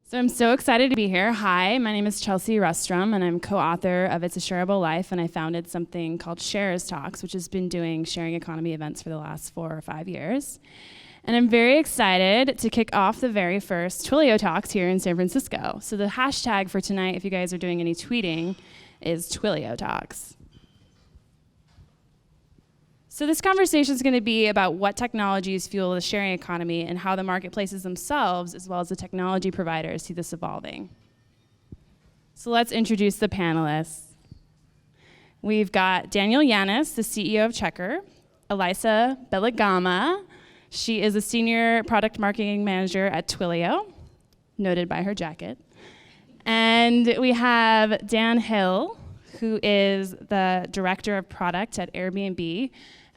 So I'm so excited to be here. Hi, my name is Chelsea Rustrum, and I'm co-author of It's a Shareable Life, and I founded something called Shareable Talks, which has been doing sharing economy events for the last 4 or 5 years. And I'm very excited to kick off the very first Twilio Talks here in San Francisco. So the hashtag for tonight, if you guys are doing any tweeting, is Twilio Talks. So this conversation is going to be about what technologies fuel the sharing economy and how the marketplaces themselves, as well as the technology providers, see this evolving. So let's introduce the panelists. We've got Daniel Yanis, the CEO of Checkr, Elisa Belagama. She is a senior product marketing manager at Twilio, noted by her jacket. And we have Dan Hill, who is the director of product at Airbnb.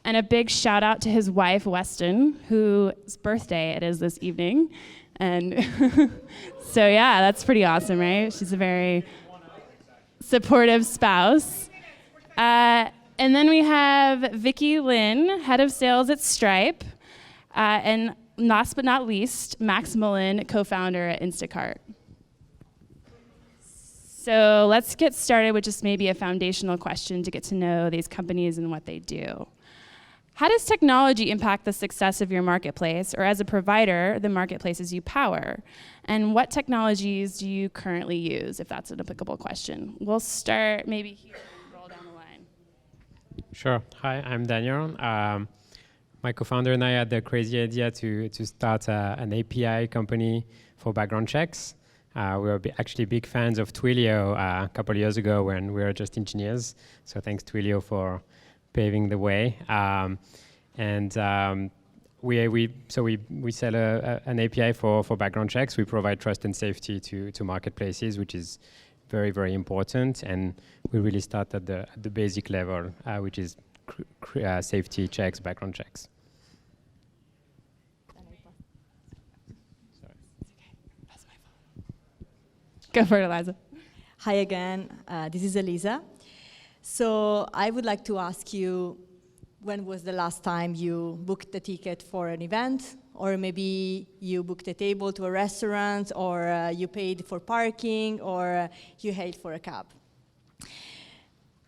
And a big shout out to his wife, Weston, whose birthday it is this evening. And so yeah, that's pretty awesome, right? She's a very supportive spouse. And then we have Vicky Lin, head of sales at Stripe. And last but not least, Max Mullen, co-founder at Instacart. So let's get started with just maybe a foundational question to get to know these companies and what they do. How does technology impact the success of your marketplace, or as a provider, the marketplaces you power? And what technologies do you currently use, if that's an applicable question? We'll start maybe here and roll down the line. Sure. Hi, I'm Daniel. My co-founder and I had the crazy idea to start an API company for background checks. We were actually big fans of Twilio a couple of years ago when we were just engineers. So thanks Twilio for paving the way. We sell an API for background checks. We provide trust and safety to marketplaces, which is very, very important. And we really start at the basic level, which is safety checks, background checks. Go for it, Eliza. Hi again, this is Elisa. So I would like to ask you, when was the last time you booked a ticket for an event? Or maybe you booked a table to a restaurant, or you paid for parking, or you hailed for a cab?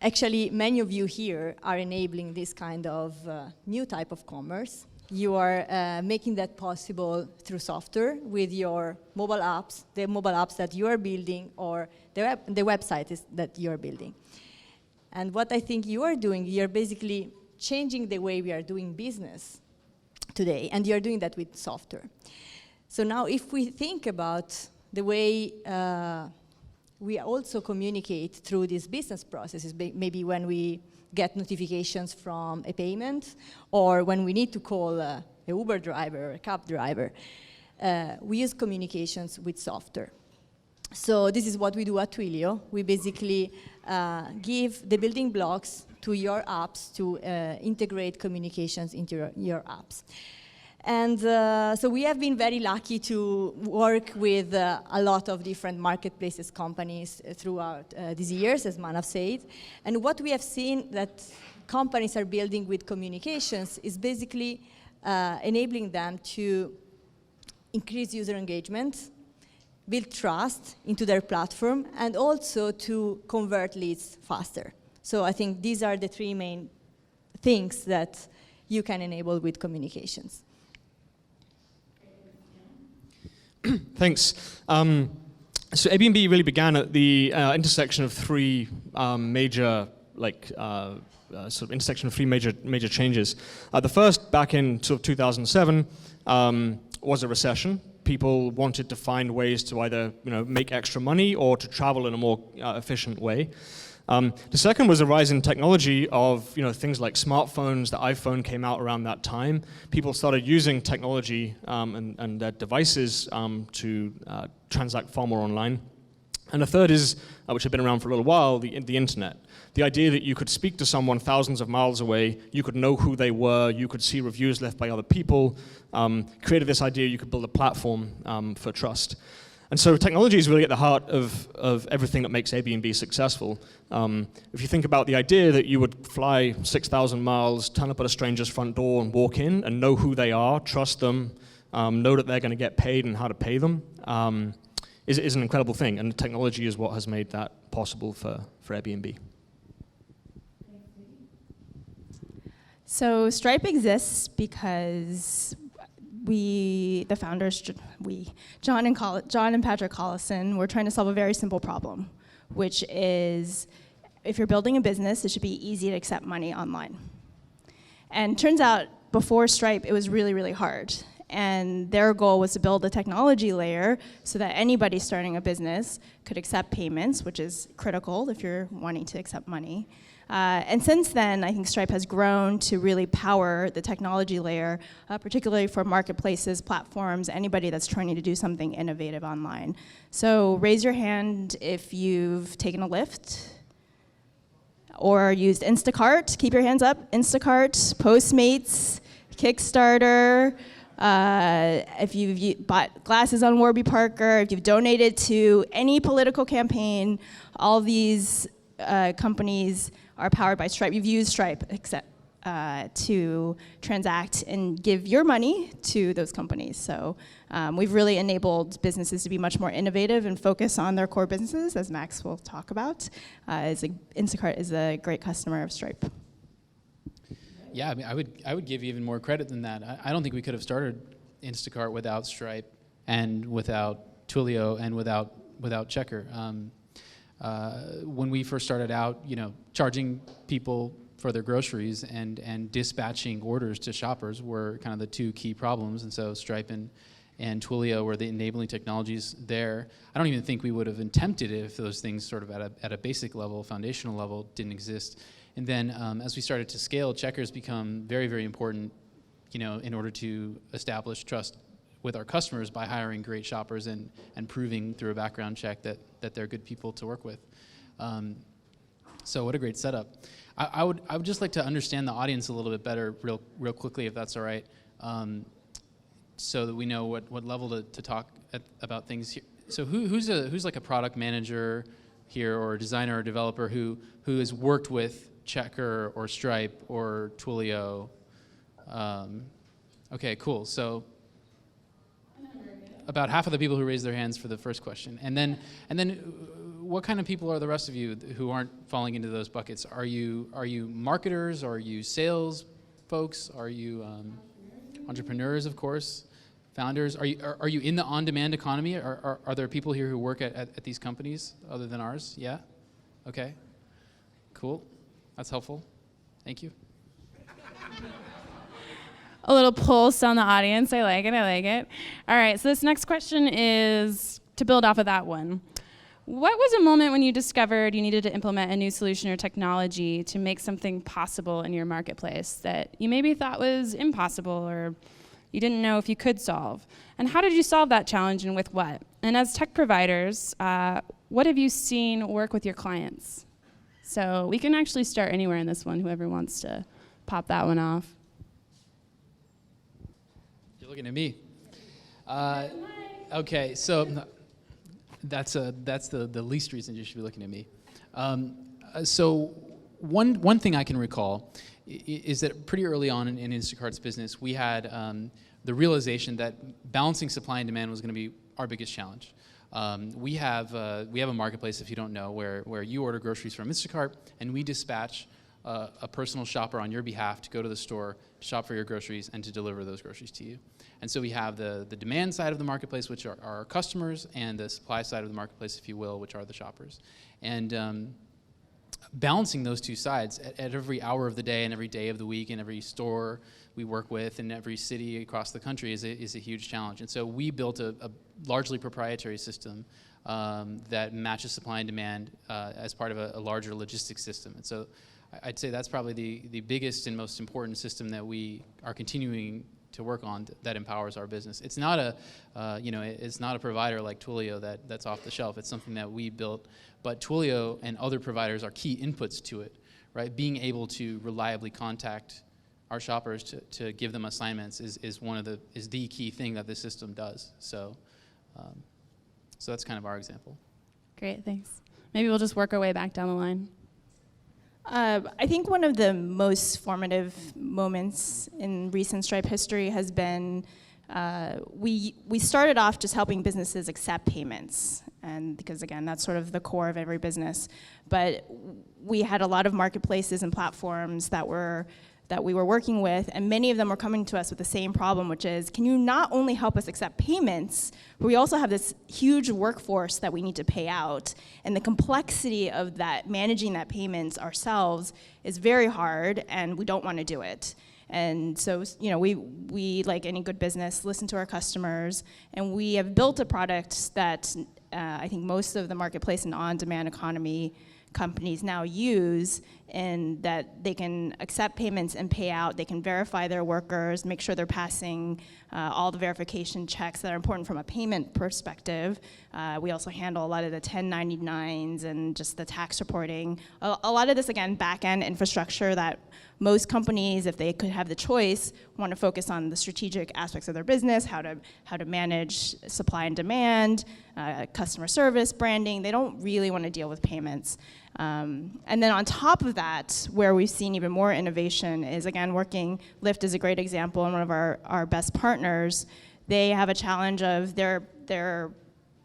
Actually, many of you here are enabling this kind of new type of commerce. You are making that possible through software with your mobile apps, the mobile apps that you are building, or the website that you are building. And what I think you are doing, you're basically changing the way we are doing business today, and you're doing that with software. So now if we think about the way we also communicate through these business processes, maybe when we get notifications from a payment, or when we need to call a Uber driver or a cab driver, we use communications with software. So this is what we do at Twilio. We basically give the building blocks to your apps to integrate communications into your apps. And so we have been very lucky to work with a lot of different marketplaces companies throughout these years, as Manav said. And what we have seen that companies are building with communications is basically enabling them to increase user engagement, build trust into their platform, and also to convert leads faster. So I think these are the 3 main things that you can enable with communications. Thanks. So Airbnb really began at the intersection of 3 major, intersection of 3 major changes. The first, back in sort of 2007, was a recession. People wanted to find ways to either make extra money or to travel in a more efficient way. The second was a rise in technology of things like smartphones. The iPhone came out around that time. People started using technology and their devices to transact far more online. And the third is, which had been around for a little while, the internet. The idea that you could speak to someone thousands of miles away, you could know who they were, you could see reviews left by other people, created this idea you could build a platform for trust. And so technology is really at the heart of everything that makes Airbnb successful. If you think about the idea that you would fly 6,000 miles, turn up at a stranger's front door and walk in and know who they are, trust them, know that they're going to get paid and how to pay them, is an incredible thing, and technology is what has made that possible for Airbnb. So Stripe exists because the founders, John and Patrick Collison, were trying to solve a very simple problem, which is if you're building a business, it should be easy to accept money online. And turns out before Stripe, it was really, really hard. And their goal was to build a technology layer so that anybody starting a business could accept payments, which is critical if you're wanting to accept money. And since then, I think Stripe has grown to really power the technology layer, particularly for marketplaces, platforms, anybody that's trying to do something innovative online. So raise your hand if you've taken a Lyft or used Instacart. Keep your hands up. Instacart, Postmates, Kickstarter. If you've bought glasses on Warby Parker, if you've donated to any political campaign, all these companies are powered by Stripe. You've used Stripe to transact and give your money to those companies. So we've really enabled businesses to be much more innovative and focus on their core businesses, as Max will talk about. Instacart is a great customer of Stripe. Yeah, I mean, I would give you even more credit than that. I don't think we could have started Instacart without Stripe and without Twilio and without Checkr. When we first started out, charging people for their groceries and dispatching orders to shoppers were kind of the two key problems. And so Stripe and Twilio were the enabling technologies there. I don't even think we would have attempted it if those things sort of at a basic level, foundational level, didn't exist. And then as we started to scale, Checkr become very, very important, in order to establish trust with our customers by hiring great shoppers and proving through a background check that they're good people to work with. So what a great setup. I would just like to understand the audience a little bit better real quickly, if that's all right, so that we know what level to talk about things here. So who's like a product manager here, or a designer or developer who has worked with Checkr or Stripe or Twilio? Okay, cool. So about half of the people who raised their hands for the first question. And then what kind of people are the rest of you who aren't falling into those buckets? Are you marketers? Are you sales folks? Are you entrepreneurs, of course? Founders? Are you in the on-demand economy? Are there people here who work at these companies other than ours? Yeah? Okay. Cool. That's helpful. Thank you. A little pulse on the audience. I like it. All right, so this next question is to build off of that one. What was a moment when you discovered you needed to implement a new solution or technology to make something possible in your marketplace that you maybe thought was impossible or you didn't know if you could solve? And how did you solve that challenge, and with what? And as tech providers, what have you seen work with your clients? So we can actually start anywhere in this one, whoever wants to pop that one off. You're looking at me. Okay, so that's the least reason you should be looking at me. So one thing I can recall is that pretty early on in Instacart's business, we had the realization that balancing supply and demand was going to be our biggest challenge. We have a marketplace, if you don't know, where you order groceries from Instacart, and we dispatch a personal shopper on your behalf to go to the store, shop for your groceries, and to deliver those groceries to you. And so we have the demand side of the marketplace, which are our customers, and the supply side of the marketplace, if you will, which are the shoppers. And balancing those two sides at every hour of the day and every day of the week and every store we work with in every city across the country is a huge challenge. And so we built a largely proprietary system that matches supply and demand as part of a larger logistics system. And so I'd say that's probably the biggest and most important system that we are continuing to work on that empowers our business. It's not it's not a provider like Twilio that's off the shelf. It's something that we built, but Twilio and other providers are key inputs to it, right? Being able to reliably contact our shoppers to give them assignments is the key thing that this system does. So that's kind of our example. Great, thanks. Maybe we'll just work our way back down the line. I think one of the most formative moments in recent Stripe history has been we started off just helping businesses accept payments, and because again, that's sort of the core of every business. But we had a lot of marketplaces and platforms that we were working with, and many of them were coming to us with the same problem, which is, can you not only help us accept payments, but we also have this huge workforce that we need to pay out, and the complexity of that, managing that payments ourselves is very hard, and we don't want to do it. And so, we like any good business, listen to our customers, and we have built a product that I think most of the marketplace and on-demand economy companies now use, in that they can accept payments and pay out. They can verify their workers, make sure they're passing all the verification checks that are important from a payment perspective. We also handle a lot of the 1099s and just the tax reporting. A lot of this, again, back-end infrastructure that most companies, if they could have the choice, want to focus on the strategic aspects of their business, how to manage supply and demand, customer service, branding. They don't really want to deal with payments. And then on top of that, where we've seen even more innovation is, again, Lyft is a great example, and one of our best partners. They have a challenge of their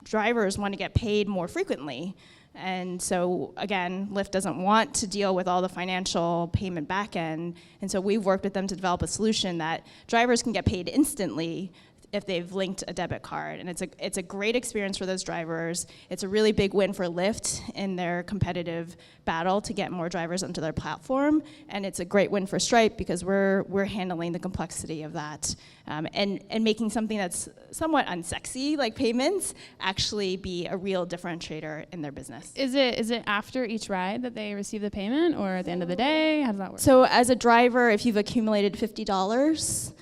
drivers want to get paid more frequently. And so, again, Lyft doesn't want to deal with all the financial payment back end. And so we've worked with them to develop a solution that drivers can get paid instantly if they've linked a debit card. And it's a great experience for those drivers. It's a really big win for Lyft in their competitive battle to get more drivers onto their platform. And it's a great win for Stripe because we're handling the complexity of that, and making something that's somewhat unsexy, like payments, actually be a real differentiator in their business. Is it after each ride that they receive the payment, or at the end of the day? How does that work? So as a driver, if you've accumulated $50,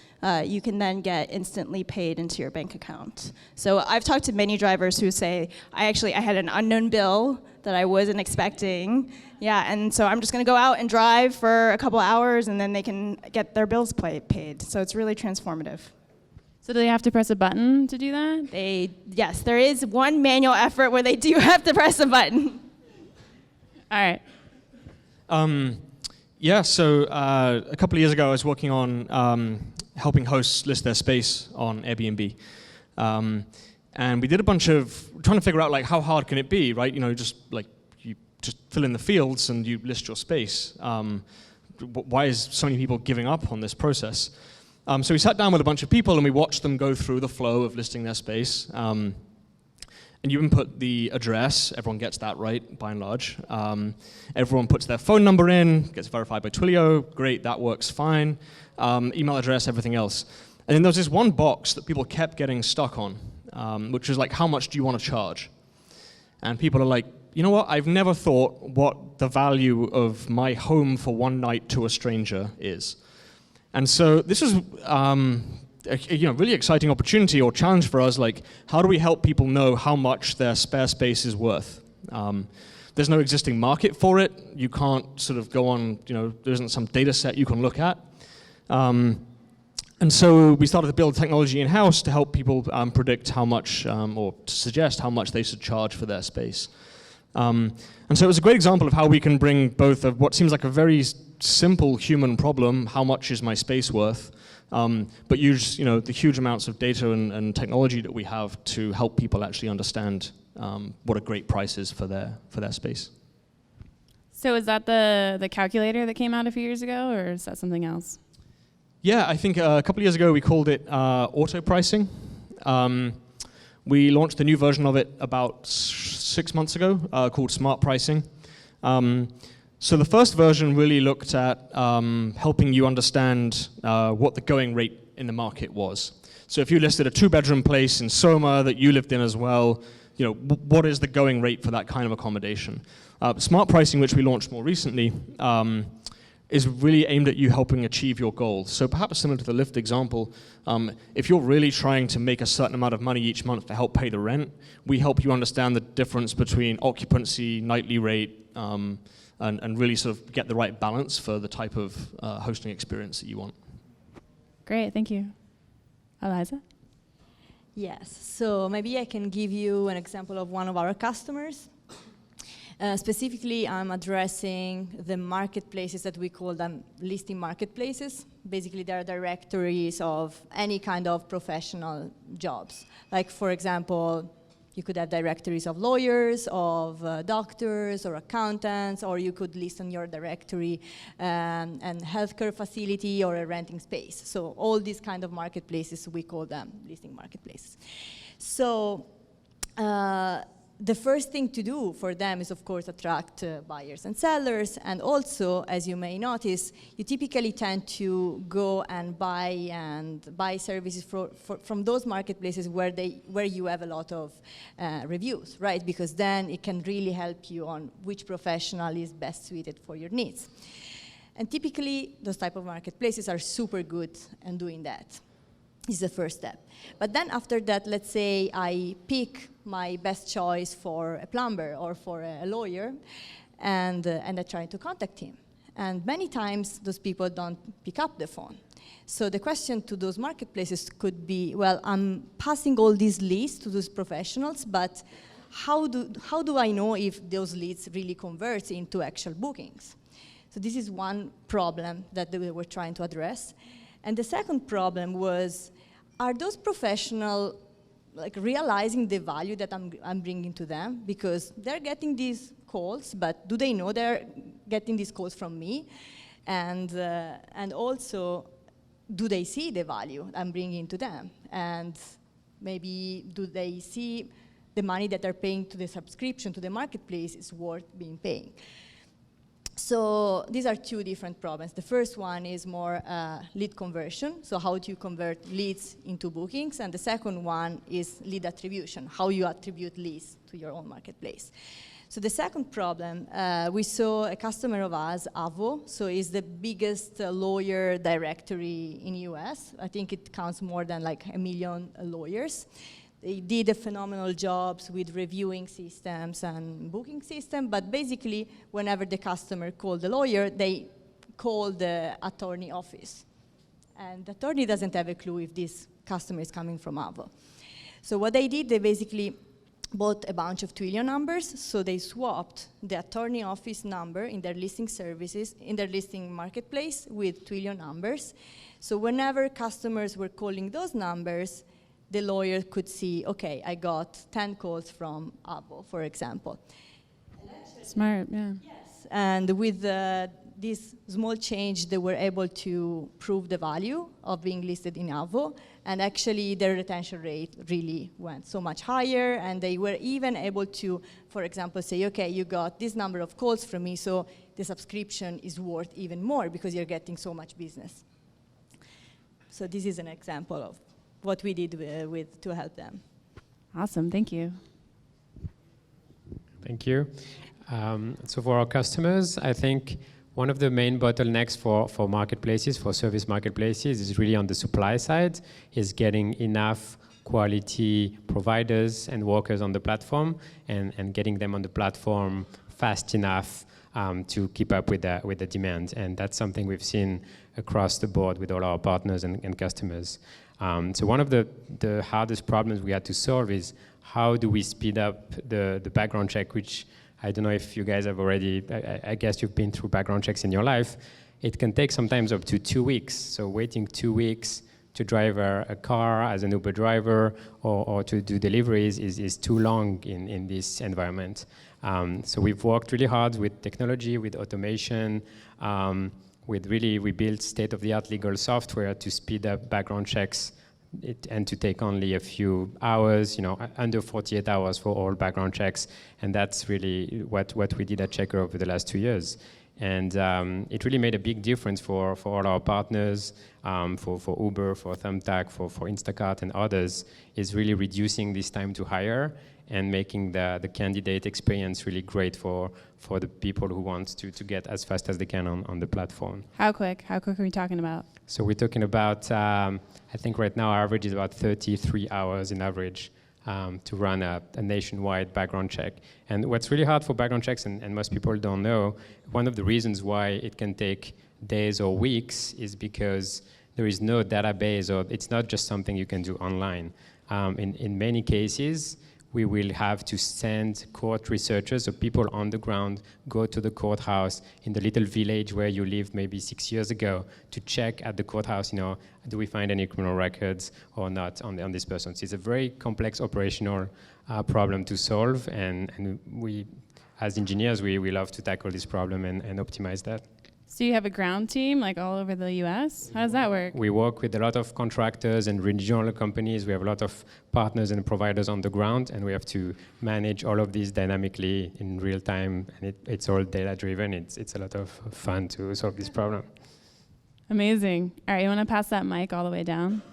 you can then get instantly paid into your bank account. So I've talked to many drivers who say, I had an unknown bill that I wasn't expecting. Yeah, and so I'm just gonna go out and drive for a couple hours, and then they can get their bills paid. So it's really transformative. So do they have to press a button to do that? Yes, there is one manual effort where they do have to press a button. All right. So a couple of years ago, I was working on helping hosts list their space on Airbnb. And we did a bunch of trying to figure out, like, how hard can it be, right? You just fill in the fields and you list your space. Why is so many people giving up on this process? So we sat down with a bunch of people and we watched them go through the flow of listing their space. And you input the address, everyone gets that right, by and large. Everyone puts their phone number in, gets verified by Twilio, great, that works fine. Email address, everything else. And then there was this one box that people kept getting stuck on, which was like, how much do you want to charge? And people are like, you know what, I've never thought what the value of my home for one night to a stranger is. And so this is a really exciting opportunity or challenge for us, like, how do we help people know how much their spare space is worth? There's no existing market for it. You can't sort of go on, there isn't some data set you can look at. And so we started to build technology in-house to help people predict how much, or to suggest how much they should charge for their space. And so it was a great example of how we can bring both of what seems like a very simple human problem, how much is my space worth, but use the huge amounts of data and technology that we have to help people actually understand what a great price is for their space. So is that the calculator that came out a few years ago, or is that something else? Yeah, I think a couple of years ago we called it auto pricing. We launched a new version of it about 6 months ago called smart pricing. So the first version really looked at helping you understand what the going rate in the market was. So if you listed a 2-bedroom place in Soma that you lived in as well, what is the going rate for that kind of accommodation? Smart pricing, which we launched more recently, is really aimed at you helping achieve your goals. So perhaps similar to the Lyft example, if you're really trying to make a certain amount of money each month to help pay the rent, we help you understand the difference between occupancy, nightly rate, and really sort of get the right balance for the type of hosting experience that you want. Great, thank you. Eliza? Yes, so maybe I can give you an example of one of our customers. Specifically, I'm addressing the marketplaces that we call them listing marketplaces. Basically, they are directories of any kind of professional jobs. Like, for example, you could have directories of lawyers, of doctors, or accountants, or you could list on your directory an healthcare facility or a renting space. So all these kind of marketplaces, we call them listing marketplaces. So the first thing to do for them is, of course, attract buyers and sellers. And also, as you may notice, you typically tend to go and buy services from those marketplaces where you have a lot of reviews, right? Because then it can really help you on which professional is best suited for your needs. And typically, those type of marketplaces are super good at doing that. Is the first step. But then after that, let's say I pick my best choice for a plumber or for a lawyer, and I try to contact him. And many times, those people don't pick up the phone. So the question to those marketplaces could be, well, I'm passing all these leads to those professionals, but how do I know if those leads really convert into actual bookings? So this is one problem that we were trying to address. And the second problem was, are those professionals realizing the value that I'm bringing to them? Because they're getting these calls, but do they know they're getting these calls from me? And also, do they see the value I'm bringing to them? And maybe do they see the money that they're paying to the subscription to the marketplace is worth being paid? So these are two different problems. The first one is more lead conversion. So how do you convert leads into bookings? And the second one is lead attribution, how you attribute leads to your own marketplace. So the second problem, we saw a customer of ours, Avo, so it's the biggest lawyer directory in US. I think it counts more than 1 million lawyers. They did a phenomenal job with reviewing systems and booking system, but basically, whenever the customer called the lawyer, they called the attorney office. And the attorney doesn't have a clue if this customer is coming from Avo. So what they did, they basically bought a bunch of Twilio numbers, so they swapped the attorney office number in their listing services, in their listing marketplace with Twilio numbers. So whenever customers were calling those numbers, the lawyer could see, okay, I got 10 calls from Avo, for example. Smart, yeah. Yes, and with this small change, they were able to prove the value of being listed in Avo, and actually their retention rate really went so much higher, and they were even able to, for example, say, okay, you got this number of calls from me, so the subscription is worth even more because you're getting so much business. So this is an example of what we did to help them. Awesome, thank you. Thank you. So for our customers, I think one of the main bottlenecks for marketplaces, for service marketplaces, is really on the supply side, is getting enough quality providers and workers on the platform and getting them on the platform fast enough to keep up with the demand. And that's something we've seen across the board with all our partners and customers. So one of the hardest problems we had to solve is how do we speed up the background check, which I don't know if you guys have already, I guess you've been through background checks in your life. It can take sometimes up to 2 weeks. So waiting 2 weeks to drive a car as an Uber driver or to do deliveries is too long in this environment. So we've worked really hard with technology, with automation, we built state-of-the-art legal software to speed up background checks and to take only a few hours, under 48 hours for all background checks. And that's really what we did at Checkr over the last 2 years. And it really made a big difference for all our partners, for Uber, for Thumbtack, for Instacart and others, is really reducing this time to hire and making the candidate experience really great for the people who want to get as fast as they can on the platform. How quick? How quick are we talking about? So we're talking about, I think right now our average is about 33 hours in average to run a nationwide background check. And what's really hard for background checks, and most people don't know, one of the reasons why it can take days or weeks is because there is no database, or it's not just something you can do online. In many cases, we will have to send court researchers, so people on the ground, go to the courthouse in the little village where you lived maybe 6 years ago to check at the courthouse, do we find any criminal records or not on this person. So it's a very complex operational problem to solve, and we, as engineers, we love to tackle this problem and optimize that. So you have a ground team like all over the US? How does that work? We work with a lot of contractors and regional companies. We have a lot of partners and providers on the ground, and we have to manage all of these dynamically in real time, and it's all data driven. It's a lot of fun to solve this problem. Amazing. All right, you want to pass that mic all the way down?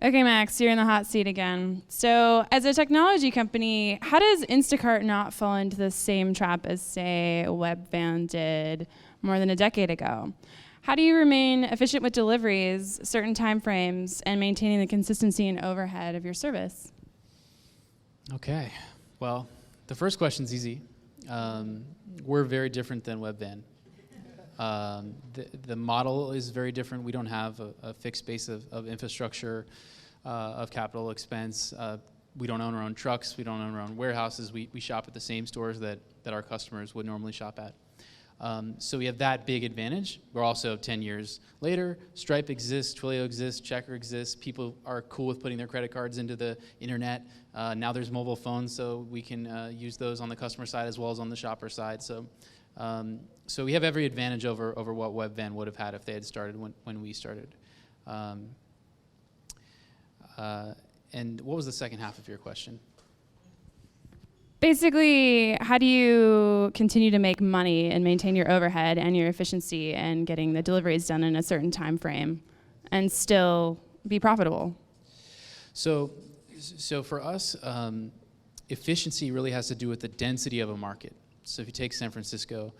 Okay, Max, you're in the hot seat again. So as a technology company, how does Instacart not fall into the same trap as, say, Webvan did more than a decade ago? How do you remain efficient with deliveries, certain timeframes, and maintaining the consistency and overhead of your service? Okay, well, the first question's easy. We're very different than Webvan. The model is very different. We don't have a fixed base of infrastructure, of capital expense. We don't own our own trucks. We don't own our own warehouses. We shop at the same stores that our customers would normally shop at. So we have that big advantage. We're also 10 years later. Stripe exists, Twilio exists, Checkr exists. People are cool with putting their credit cards into the internet. Now there's mobile phones, so we can use those on the customer side as well as on the shopper side. So we have every advantage over what Webvan would have had if they had started when we started. And what was the second half of your question? Basically, how do you continue to make money and maintain your overhead and your efficiency and getting the deliveries done in a certain time frame and still be profitable? So for us, efficiency really has to do with the density of a market. So if you take San Francisco,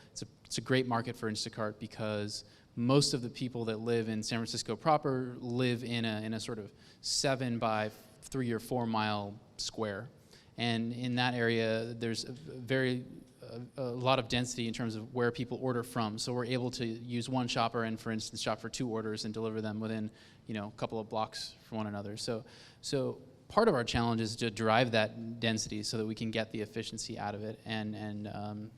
it's a great market for Instacart because most of the people that live in San Francisco proper live in a sort of 7 by 3 or 4 mile square. And in that area, there's a lot of density in terms of where people order from. So we're able to use one shopper and, for instance, shop for 2 orders and deliver them within, a couple of blocks from one another. So part of our challenge is to drive that density so that we can get the efficiency out of it. And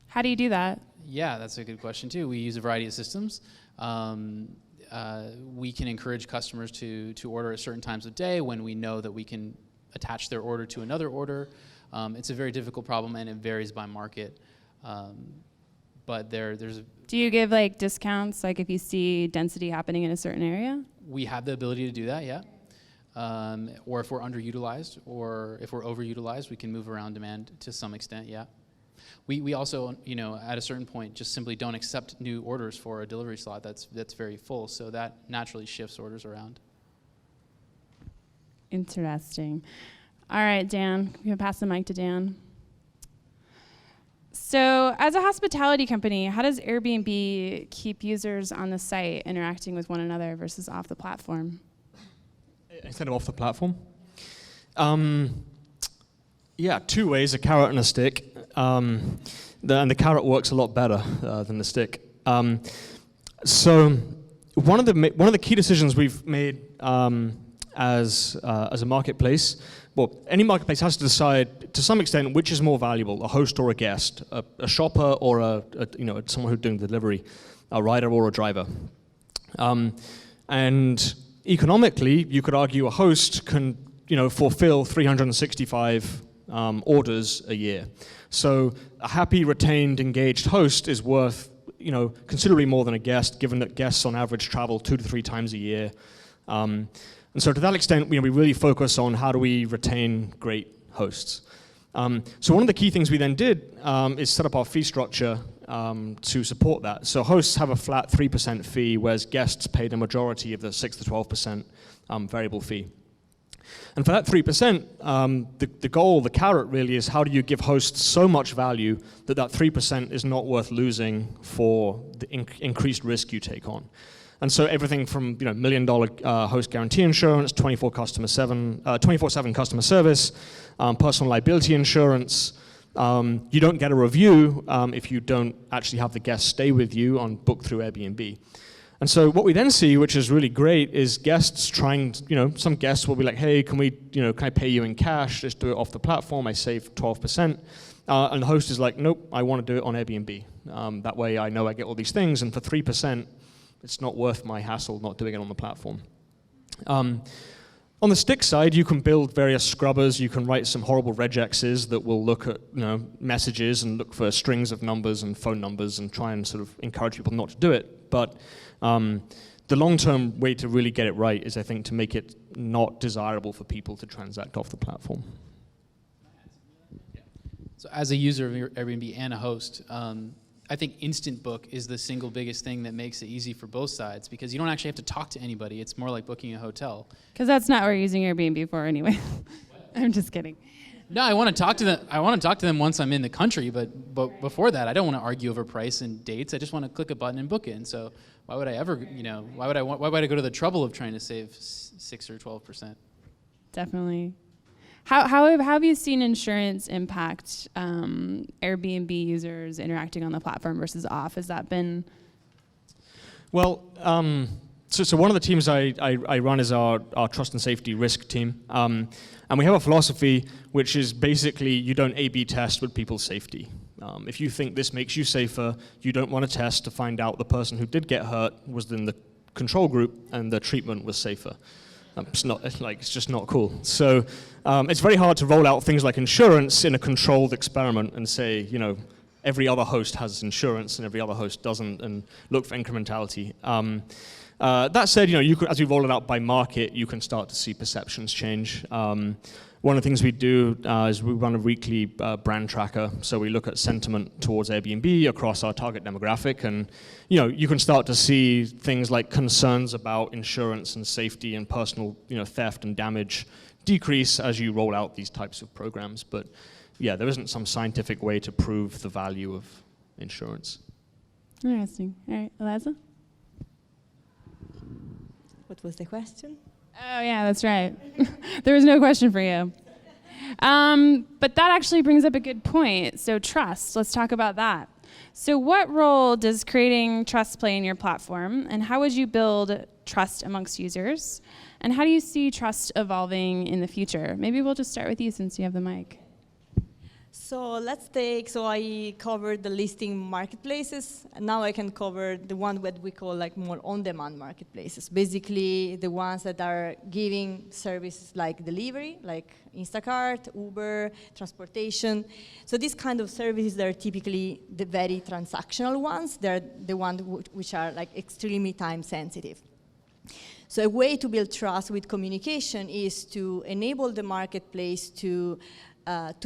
how do you do that? Yeah, that's a good question too. We use a variety of systems. We can encourage customers to order at certain times of day when we know that we can attach their order to another order. It's a very difficult problem, and it varies by market. But there's. Do you give discounts, if you see density happening in a certain area? We have the ability to do that, yeah. Or if we're underutilized, or if we're overutilized, we can move around demand to some extent, yeah. We also, at a certain point, just simply don't accept new orders for a delivery slot that's very full, so that naturally shifts orders around. Interesting. All right, Dan, you can pass the mic to Dan. So as a hospitality company, how does Airbnb keep users on the site interacting with one another versus off the platform? Instead of off the platform? Yeah, 2 ways, a carrot and a stick. And the carrot works a lot better than the stick. So one of the key decisions we've made as a marketplace, well, any marketplace has to decide to some extent which is more valuable, a host or a guest, a shopper or someone who's doing delivery, a rider or a driver. And economically, you could argue a host can fulfill 365 orders a year. So a happy, retained, engaged host is worth considerably more than a guest, given that guests on average travel 2 to 3 times a year. And so to that extent, we really focus on how do we retain great hosts. So one of the key things we then did is set up our fee structure to support that. So hosts have a flat 3% fee, whereas guests pay the majority of the 6 to 12% variable fee. And for that 3%, the goal, the carrot really is how do you give hosts so much value that 3% is not worth losing for the increased risk you take on. And so everything from $1 million host guarantee insurance, 24/7 customer service, personal liability insurance. You don't get a review if you don't actually have the guest stay with you on book through Airbnb. And so what we then see, which is really great, is guests trying, some guests will be like, hey, can I pay you in cash? Just do it off the platform. I save 12%. And the host is like, nope, I want to do it on Airbnb. That way I know I get all these things, and for 3%, it's not worth my hassle not doing it on the platform. On the stick side, you can build various scrubbers. You can write some horrible regexes that will look at messages and look for strings of numbers and phone numbers and try and sort of encourage people not to do it. But the long-term way to really get it right is, I think, to make it not desirable for people to transact off the platform. So as a user of Airbnb and a host, I think Instant Book is the single biggest thing that makes it easy for both sides, because you don't actually have to talk to anybody. It's more like booking a hotel. Because that's not what we're using Airbnb for anyway. I'm just kidding. No, I want to talk to them. I want to talk to them once I'm in the country, but before that, I don't want to argue over price and dates. I just want to click a button and book it. And so why would I ever, why would I go to the trouble of trying to save 6 or 12%? Definitely. How have you seen insurance impact Airbnb users interacting on the platform versus off? Has that been? Well, so one of the teams I run is our trust and safety risk team. And we have a philosophy which is basically you don't A/B test with people's safety. If you think this makes you safer, you don't want to test to find out the person who did get hurt was in the control group and the treatment was safer. It's just not cool. So it's very hard to roll out things like insurance in a controlled experiment and say, every other host has insurance and every other host doesn't, and look for incrementality. That said, you could, as we roll it out by market, you can start to see perceptions change. One of the things we do is we run a weekly brand tracker. So we look at sentiment towards Airbnb across our target demographic, and you can start to see things like concerns about insurance and safety and personal theft and damage decrease as you roll out these types of programs. But yeah, there isn't some scientific way to prove the value of insurance. Interesting. All right, Eliza? What was the question? Oh, yeah, that's right. There was no question for you. But that actually brings up a good point. So trust, let's talk about that. So what role does creating trust play in your platform? And how would you build trust amongst users? And how do you see trust evolving in the future? Maybe we'll just start with you since you have the mic. So I covered the listing marketplaces, and now I can cover the one that we call more on-demand marketplaces. Basically, the ones that are giving services like delivery, like Instacart, Uber, transportation. So these kind of services, they're typically the very transactional ones. They're the ones which are extremely time sensitive. So a way to build trust with communication is to enable the marketplace to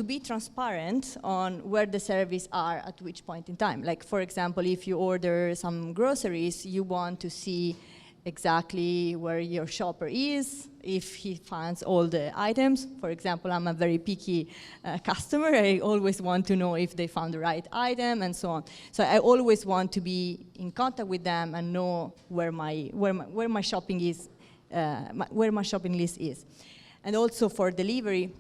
be transparent on where the services are at which point in time. Like, for example, if you order some groceries, you want to see exactly where your shopper is, if he finds all the items. For example, I'm a very picky customer. I always want to know if they found the right item and so on. So I always want to be in contact with them and know where my shopping is, where my shopping list is. And also for delivery,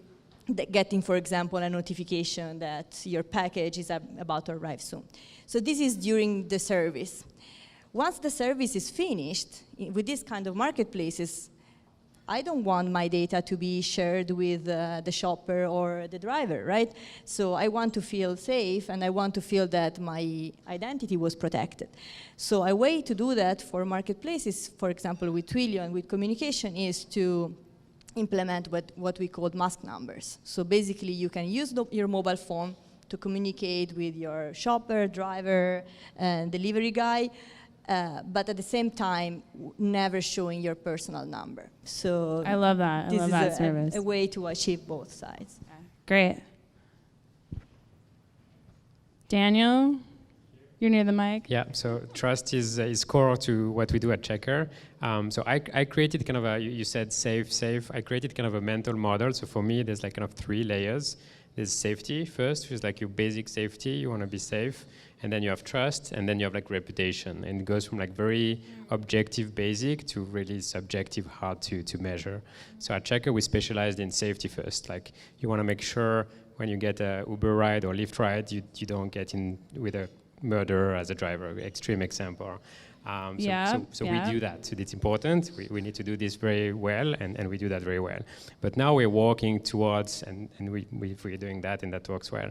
getting, for example, a notification that your package is about to arrive soon. So this is during the service. Once the service is finished, with this kind of marketplaces, I don't want my data to be shared with the shopper or the driver, right? So I want to feel safe, and I want to feel that my identity was protected. So a way to do that for marketplaces, for example, with Twilio and with communication, is to implement what we call mask numbers. So basically, you can use your mobile phone to communicate with your shopper, driver, and delivery guy, but at the same time, never showing your personal number. So I love that. I love that service. A way to achieve both sides. Great. Daniel? You're near the mic. Yeah, so trust is core to what we do at Checkr. So I created kind of you said safe. I created kind of a mental model. So for me, there's kind of 3 layers. There's safety first, which is like your basic safety. You want to be safe. And then you have trust, and then you have reputation. And it goes from very objective basic to really subjective, hard to measure. So at Checkr, we specialized in safety first. You want to make sure when you get a Uber ride or Lyft ride, you don't get in with a murderer as a driver, extreme example. So we do that. So it's important. We need to do this very well, and we do that very well. But now we're working towards, and we're doing that, and that works well.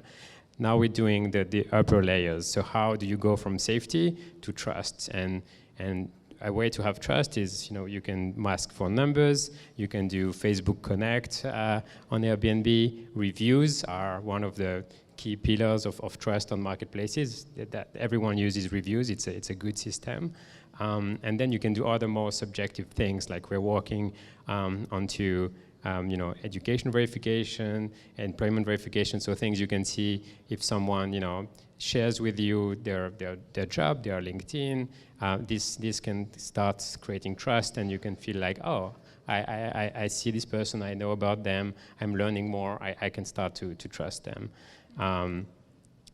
Now we're doing the upper layers. So how do you go from safety to trust? And a way to have trust is, you can mask phone numbers, you can do Facebook Connect on Airbnb. Reviews are one of the key pillars of trust on marketplaces, that everyone uses reviews. It's a good system. And then you can do other more subjective things, like we're working onto education verification, employment verification, so things you can see if someone, shares with you their job, their LinkedIn. This can start creating trust, and you can feel like, oh, I see this person, I know about them, I'm learning more, I can start to trust them.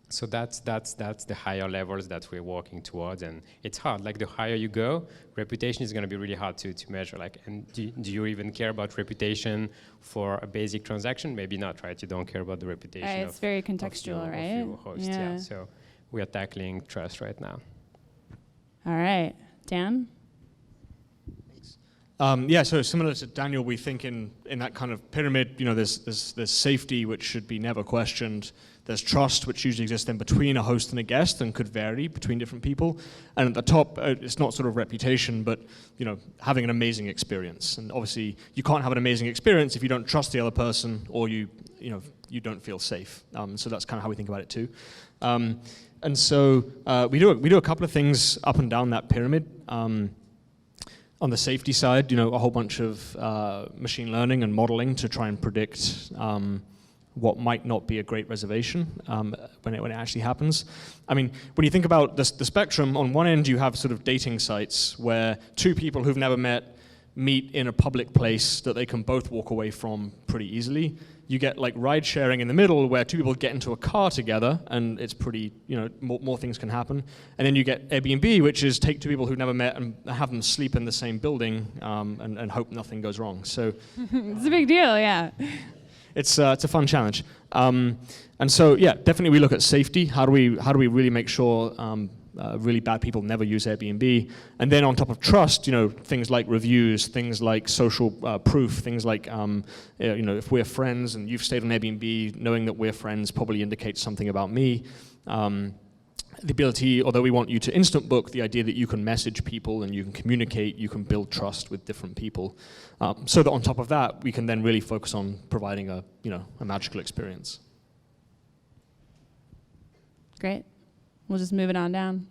So that's the higher levels that we're working towards, and it's hard. Like, the higher you go, reputation is going to be really hard to measure. Like, and do you even care about reputation for a basic transaction? Maybe not, right? You don't care about the reputation. It's very contextual, right? Of your host, yeah. So we are tackling trust right now. All right, Dan. So similar to Daniel, we think in that kind of pyramid, there's safety, which should be never questioned. There's trust, which usually exists then between a host and a guest and could vary between different people. And at the top, it's not sort of reputation, but having an amazing experience. And obviously, you can't have an amazing experience if you don't trust the other person, or you don't feel safe. So that's kind of how we think about it too. And so we do a couple of things up and down that pyramid. On the safety side, a whole bunch of machine learning and modeling to try and predict what might not be a great reservation when it actually happens. I mean, when you think about the spectrum, on one end you have sort of dating sites where two people who've never met meet in a public place that they can both walk away from pretty easily. You get like ride sharing in the middle, where two people get into a car together and it's pretty, more things can happen. And then you get Airbnb, which is take two people who've never met and have them sleep in the same building and hope nothing goes wrong. So it's a big deal, yeah. It's a fun challenge. And so, definitely we look at safety. How do we really make sure really bad people never use Airbnb? And then on top of trust, things like reviews, things like social proof, things like, if we're friends and you've stayed on Airbnb, knowing that we're friends probably indicates something about me. The ability, although we want you to instant book, the idea that you can message people and you can communicate, you can build trust with different people. So that on top of that, we can then really focus on providing a magical experience. Great. We'll just move it on down.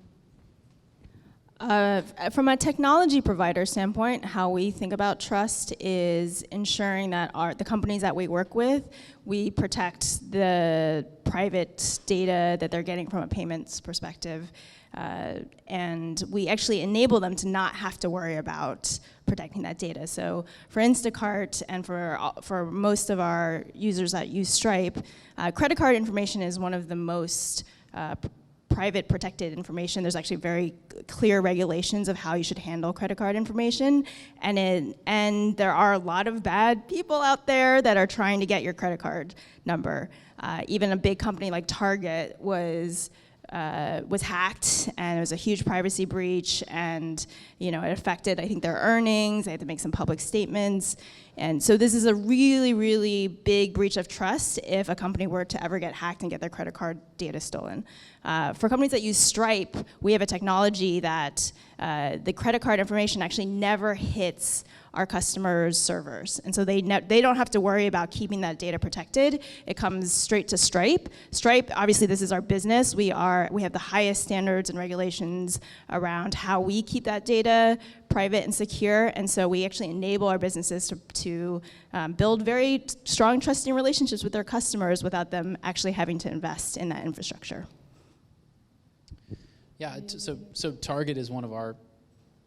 From a technology provider standpoint, how we think about trust is ensuring that the companies that we work with, we protect the private data that they're getting from a payments perspective, and we actually enable them to not have to worry about protecting that data. So for Instacart and for most of our users that use Stripe, credit card information is one of the most private protected information. There's actually very clear regulations of how you should handle credit card information, and there are a lot of bad people out there that are trying to get your credit card number. Even a big company like Target was hacked, and it was a huge privacy breach, and it affected, I think, their earnings. They had to make some public statements. And so this is a really, really big breach of trust if a company were to ever get hacked and get their credit card data stolen. For companies that use Stripe, we have a technology that the credit card information actually never hits our customers' servers. And so they don't have to worry about keeping that data protected. It comes straight to Stripe. Stripe, obviously this is our business. We have the highest standards and regulations around how we keep that data private and secure, and so we actually enable our businesses to build very strong, trusting relationships with their customers without them actually having to invest in that infrastructure. Yeah, so Target is one of our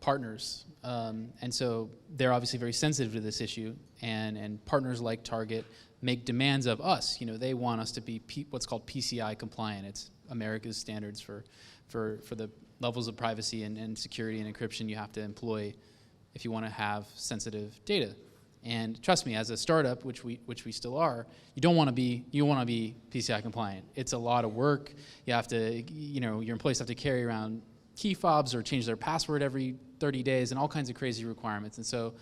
partners, and so they're obviously very sensitive to this issue, and partners like Target make demands of us. They want us to be what's called PCI compliant. It's America's standards for the levels of privacy and security and encryption you have to employ if you want to have sensitive data. And trust me, as a startup, which we still are, you want to be PCI compliant. It's a lot of work. You have to, your employees have to carry around key fobs or change their password every 30 days and all kinds of crazy requirements. And so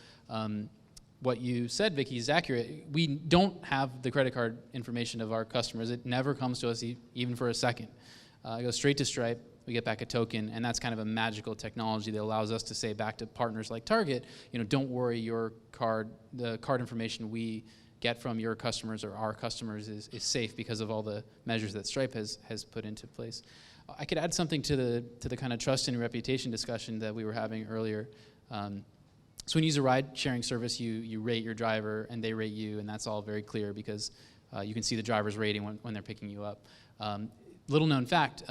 what you said, Vicky, is accurate. We don't have the credit card information of our customers. It never comes to us even for a second. It goes straight to Stripe. We get back a token, and that's kind of a magical technology that allows us to say back to partners like Target, don't worry, the card information we get from your customers or our customers is safe because of all the measures that Stripe has put into place. I could add something to the kind of trust and reputation discussion that we were having earlier. So when you use a ride-sharing service, you rate your driver, and they rate you, and that's all very clear because you can see the driver's rating when they're picking you up. Little known fact,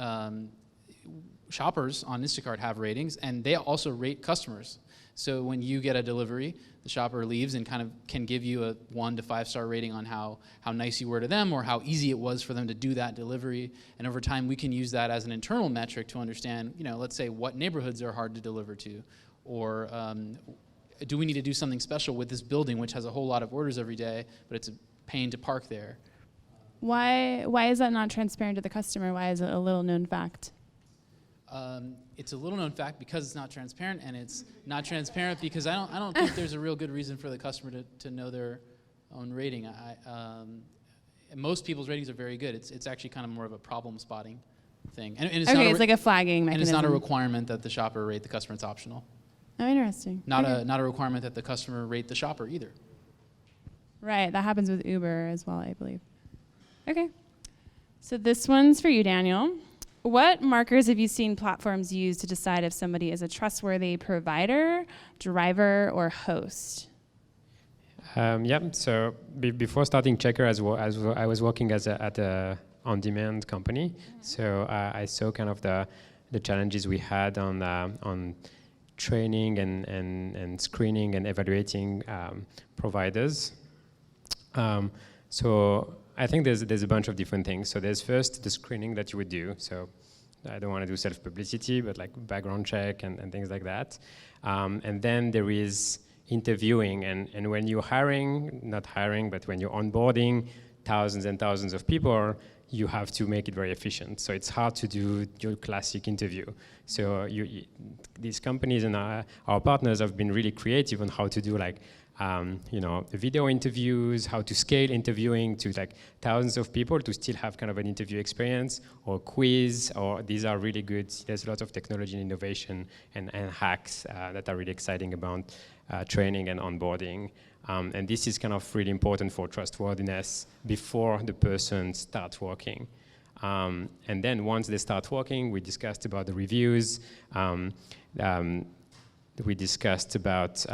shoppers on Instacart have ratings, and they also rate customers. So when you get a delivery, the shopper leaves and kind of can give you a 1 to 5 star rating on how nice you were to them or how easy it was for them to do that delivery. And over time, we can use that as an internal metric to understand, let's say what neighborhoods are hard to deliver to, or do we need to do something special with this building, which has a whole lot of orders every day, but it's a pain to park there. Why is that not transparent to the customer? Why is it a little known fact? It's a little known fact because it's not transparent, and it's not transparent because I don't think there's a real good reason for the customer to know their own rating. Most people's ratings are very good. It's actually kind of more of a problem spotting thing. And it's it's like a flagging mechanism. And it's not a requirement that the shopper rate the customer. It's optional. Oh, interesting. Not a requirement that the customer rate the shopper either. Right, that happens with Uber as well, I believe. Okay, so this one's for you, Daniel. What markers have you seen platforms use to decide if somebody is a trustworthy provider, driver, or host? So before starting Checkr, I was working at a on-demand company. So I saw kind of the challenges we had on training and screening and evaluating providers. So I think there's a bunch of different things. So there's first the screening that you would do. So I don't want to do self-publicity, but like background check and things like that. And then there is interviewing. And when you're but when you're onboarding thousands and thousands of people, you have to make it very efficient. So it's hard to do your classic interview. So these companies and our partners have been really creative on how to do video interviews, how to scale interviewing to like thousands of people to still have kind of an interview experience or quiz, or these are really good. There's a lot of technology and innovation and hacks that are really exciting about training and onboarding. And this is kind of really important for trustworthiness before the person starts working. And then once they start working, we discussed about the reviews. We discussed about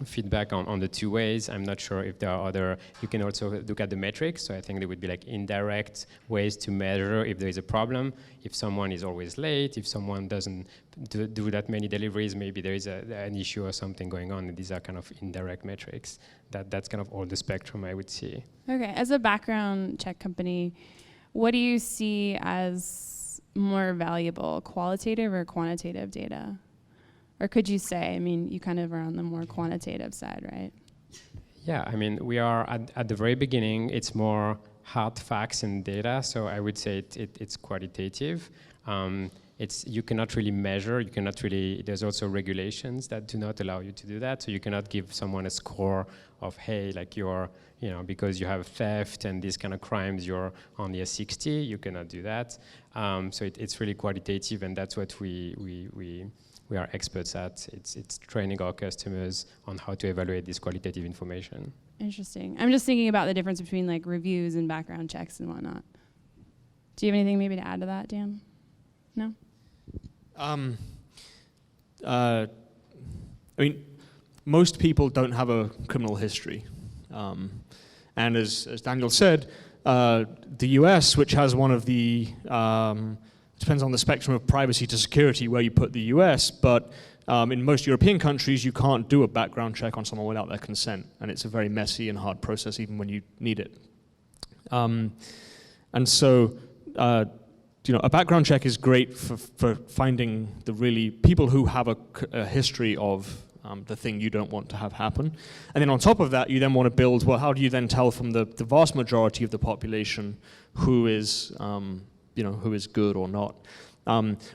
feedback on the 2 ways. I'm not sure if there are other, you can also look at the metrics. So I think there would be like indirect ways to measure if there is a problem. If someone is always late, if someone doesn't do that many deliveries, maybe there is an issue or something going on. And these are kind of indirect metrics. That's kind of all the spectrum I would see. Okay, as a background check company, what do you see as more valuable, qualitative or quantitative data? Or could you say, you kind of are on the more quantitative side, right? Yeah, we are at the very beginning, it's more hard facts and data, so I would say it's qualitative. You cannot really measure, there's also regulations that do not allow you to do that, so you cannot give someone a score of, hey, like you're, because you have theft and these kind of crimes, you're only a 60, you cannot do that. So it's really qualitative, and that's what we are experts at. It's training our customers on how to evaluate this qualitative information. Interesting. I'm just thinking about the difference between like reviews and background checks and whatnot. Do you have anything maybe to add to that, Dan? No? Most people don't have a criminal history. And as Daniel said, the US, which has one of the depends on the spectrum of privacy to security where you put the US, but in most European countries, you can't do a background check on someone without their consent, and it's a very messy and hard process even when you need it. And so, a background check is great for finding the really people who have a history of the thing you don't want to have happen. And then on top of that, you then want to build, well, how do you then tell from the vast majority of the population who is who is good or not?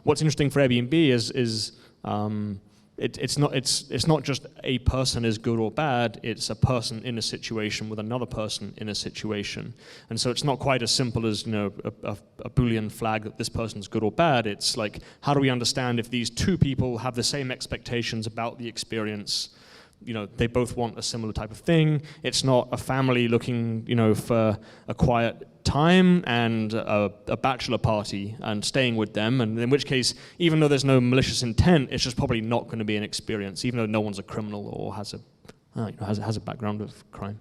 What's interesting for Airbnb is it's not just a person is good or bad, it's a person in a situation with another person in a situation. And so it's not quite as simple as, a Boolean flag that this person's good or bad. It's like, how do we understand if these two people have the same expectations about the experience? They both want a similar type of thing. It's not a family looking, for a quiet time and a bachelor party and staying with them, and in which case, even though there's no malicious intent, it's just probably not going to be an experience, even though no one's a criminal or has a background of crime.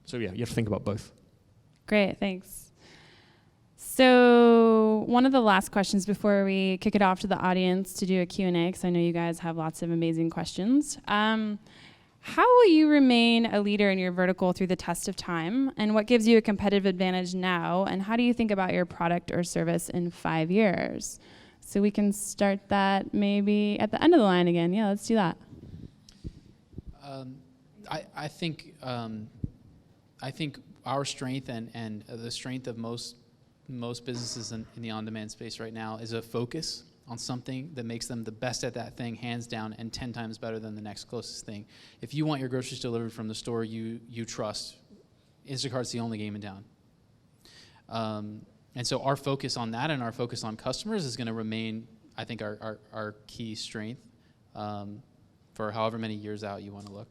So yeah, you have to think about both. Great, thanks. So one of the last questions before we kick it off to the audience to do a Q&A, because I know you guys have lots of amazing questions. How will you remain a leader in your vertical through the test of time? And what gives you a competitive advantage now? And how do you think about your product or service in 5 years? So we can start that maybe at the end of the line again. Yeah, let's do that. I think our strength and the strength of most businesses in the on-demand space right now is a focus on something that makes them the best at that thing, hands down, and 10 times better than the next closest thing. If you want your groceries delivered from the store you trust, Instacart's the only game in town. And so our focus on that and our focus on customers is going to remain, I think, our key strength for however many years out you want to look.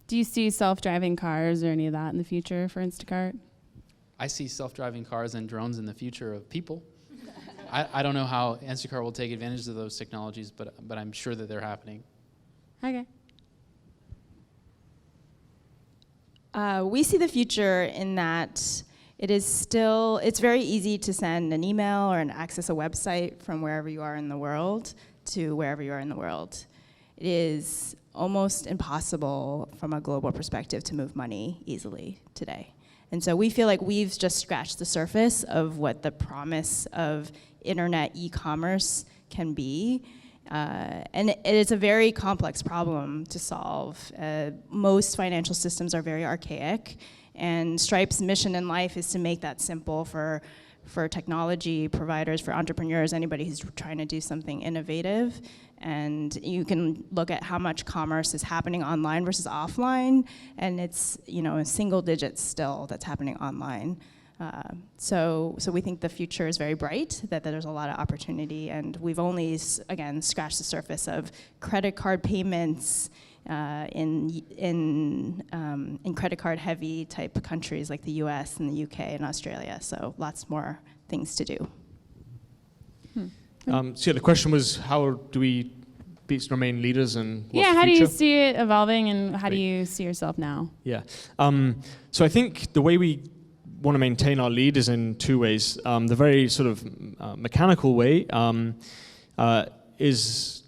Do you see self-driving cars or any of that in the future for Instacart? I see self-driving cars and drones in the future of people. I don't know how Instacart will take advantage of those technologies, but I'm sure that they're happening. Okay. We see the future in that it's very easy to send an email or access a website from wherever you are in the world to wherever you are in the world. It is almost impossible from a global perspective to move money easily today. And so we feel like we've just scratched the surface of what the promise of internet e-commerce can be. And it is a very complex problem to solve. Most financial systems are very archaic, and Stripe's mission in life is to make that simple for technology providers, for entrepreneurs, anybody who's trying to do something innovative. And you can look at how much commerce is happening online versus offline, and it's single digits still that's happening online. So we think the future is very bright, that there's a lot of opportunity, and we've only, again, scratched the surface of credit card payments in credit card heavy type countries like the US and the UK and Australia, so lots more things to do. So the question was, how do we remain leaders and what's the how do future? you see it evolving, and how do you see yourself now? Yeah. So I think the way we want to maintain our lead is in two ways. The very sort of mechanical way is,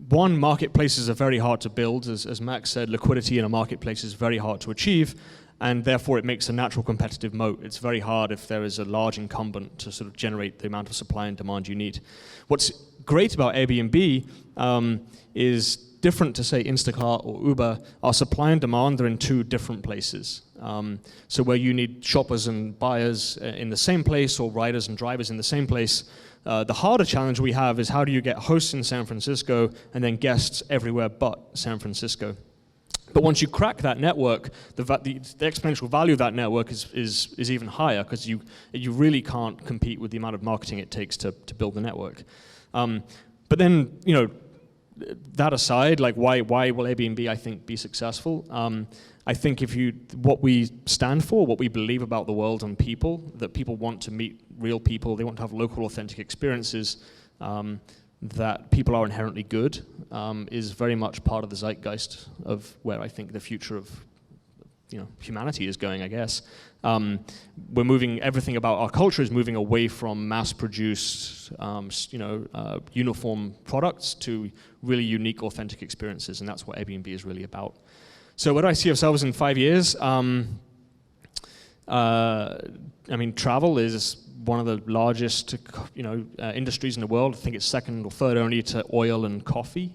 one, marketplaces are very hard to build. As Max said, liquidity in a marketplace is very hard to achieve, and therefore it makes a natural competitive moat. It's very hard if there is a large incumbent to sort of generate the amount of supply and demand you need. What's great about Airbnb is different to, say, Instacart or Uber. Our supply and demand are in two different places. So where you need shoppers and buyers in the same place, or riders and drivers in the same place, the harder challenge we have is how do you get hosts in San Francisco and then guests everywhere but San Francisco. But once you crack that network, the exponential value of that network is even higher, because you really can't compete with the amount of marketing it takes to build the network. But then, that aside, like why will Airbnb, I think, be successful? I think what we stand for, what we believe about the world and people, that people want to meet real people, they want to have local, authentic experiences, that people are inherently good, is very much part of the zeitgeist of where I think the future of humanity is going, I guess. We're moving, everything about our culture is moving away from mass-produced, uniform products to really unique, authentic experiences, and that's what Airbnb is really about. So where do I see ourselves in 5 years? Travel is one of the largest, industries in the world. I think it's second or third only to oil and coffee.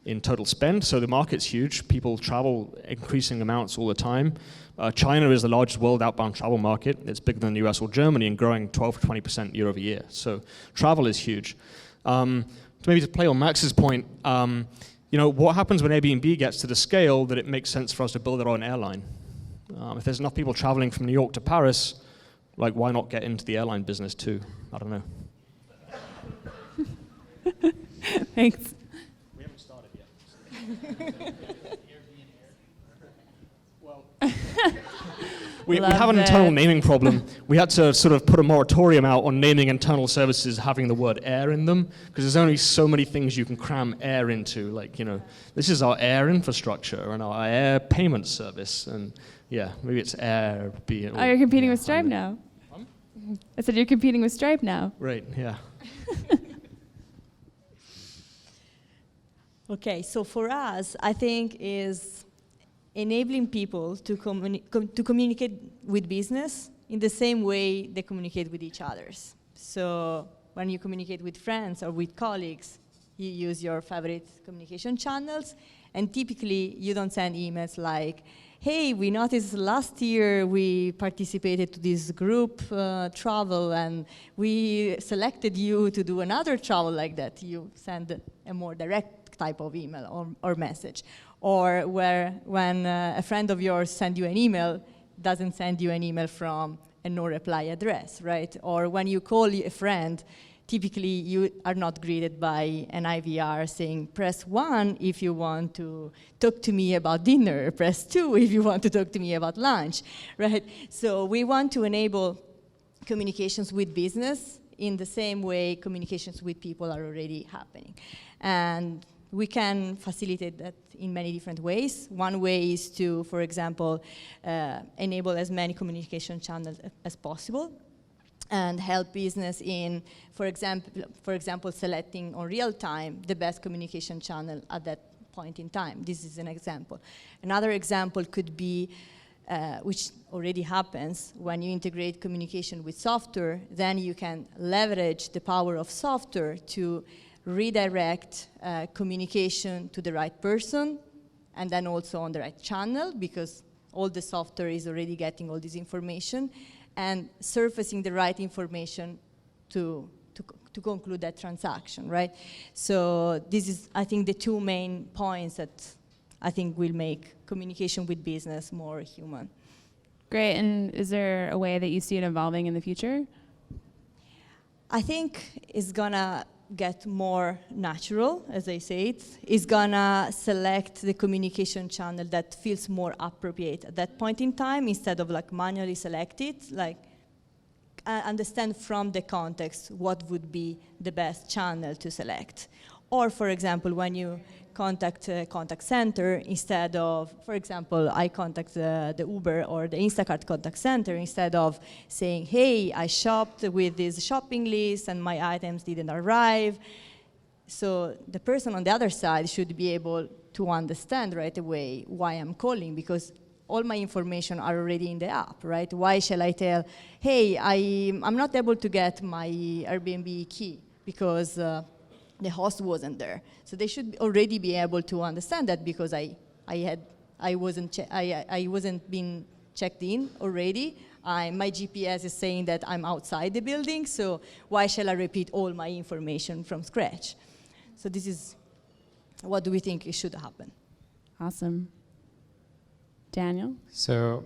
in total spend. So the market's huge. People travel increasing amounts all the time. China is the largest world outbound travel market. It's bigger than the US or Germany and growing 12 to 20% year over year. So travel is huge. Maybe to play on Max's point, what happens when Airbnb gets to the scale that it makes sense for us to build our own airline? If there's enough people traveling from New York to Paris, like, why not get into the airline business too? I don't know. Thanks. We haven't started yet. Well, we have an internal naming problem. We had to sort of put a moratorium out on naming internal services having the word air in them, because there's only so many things you can cram air into. Like, this is our air infrastructure and our air payment service, and yeah, maybe it's air. Oh, you're competing with Stripe now. I said you're competing with Stripe now. Right, yeah. Okay, so for us, I think is enabling people to communicate with business in the same way they communicate with each others. So when you communicate with friends or with colleagues, you use your favorite communication channels, and typically you don't send emails like, hey, we noticed last year we participated to this group travel and we selected you to do another travel like that. You send a more direct type of email or message. Or when a friend of yours sends you an email, doesn't send you an email from a no-reply address, right? Or when you call a friend, typically you are not greeted by an IVR saying, press 1 if you want to talk to me about dinner, press 2 if you want to talk to me about lunch, right? So we want to enable communications with business in the same way communications with people are already happening. And we can facilitate that in many different ways. One way is to, for example, enable as many communication channels as possible and help business in, for example, selecting on real time the best communication channel at that point in time. This is an example. Another example could be, which already happens, when you integrate communication with software, then you can leverage the power of software to redirect communication to the right person, and then also on the right channel, because all the software is already getting all this information, and surfacing the right information to conclude that transaction, right? So this is, I think, the two main points that I think will make communication with business more human. Great, and is there a way that you see it evolving in the future? I think it's gonna get more natural, as I say it's gonna select the communication channel that feels more appropriate at that point in time, instead of like manually select it, like understand from the context what would be the best channel to select. Or for example, when you contact a contact center, instead of, for example, I contact the Uber or the Instacart contact center, instead of saying, hey, I shopped with this shopping list and my items didn't arrive. So the person on the other side should be able to understand right away why I'm calling, because all my information are already in the app, right? Why shall I tell, hey, I'm not able to get my Airbnb key because the host wasn't there. So they should already be able to understand that, because I wasn't being checked in already. My GPS is saying that I'm outside the building, so why shall I repeat all my information from scratch? So this is what do we think should happen. Awesome. Daniel? So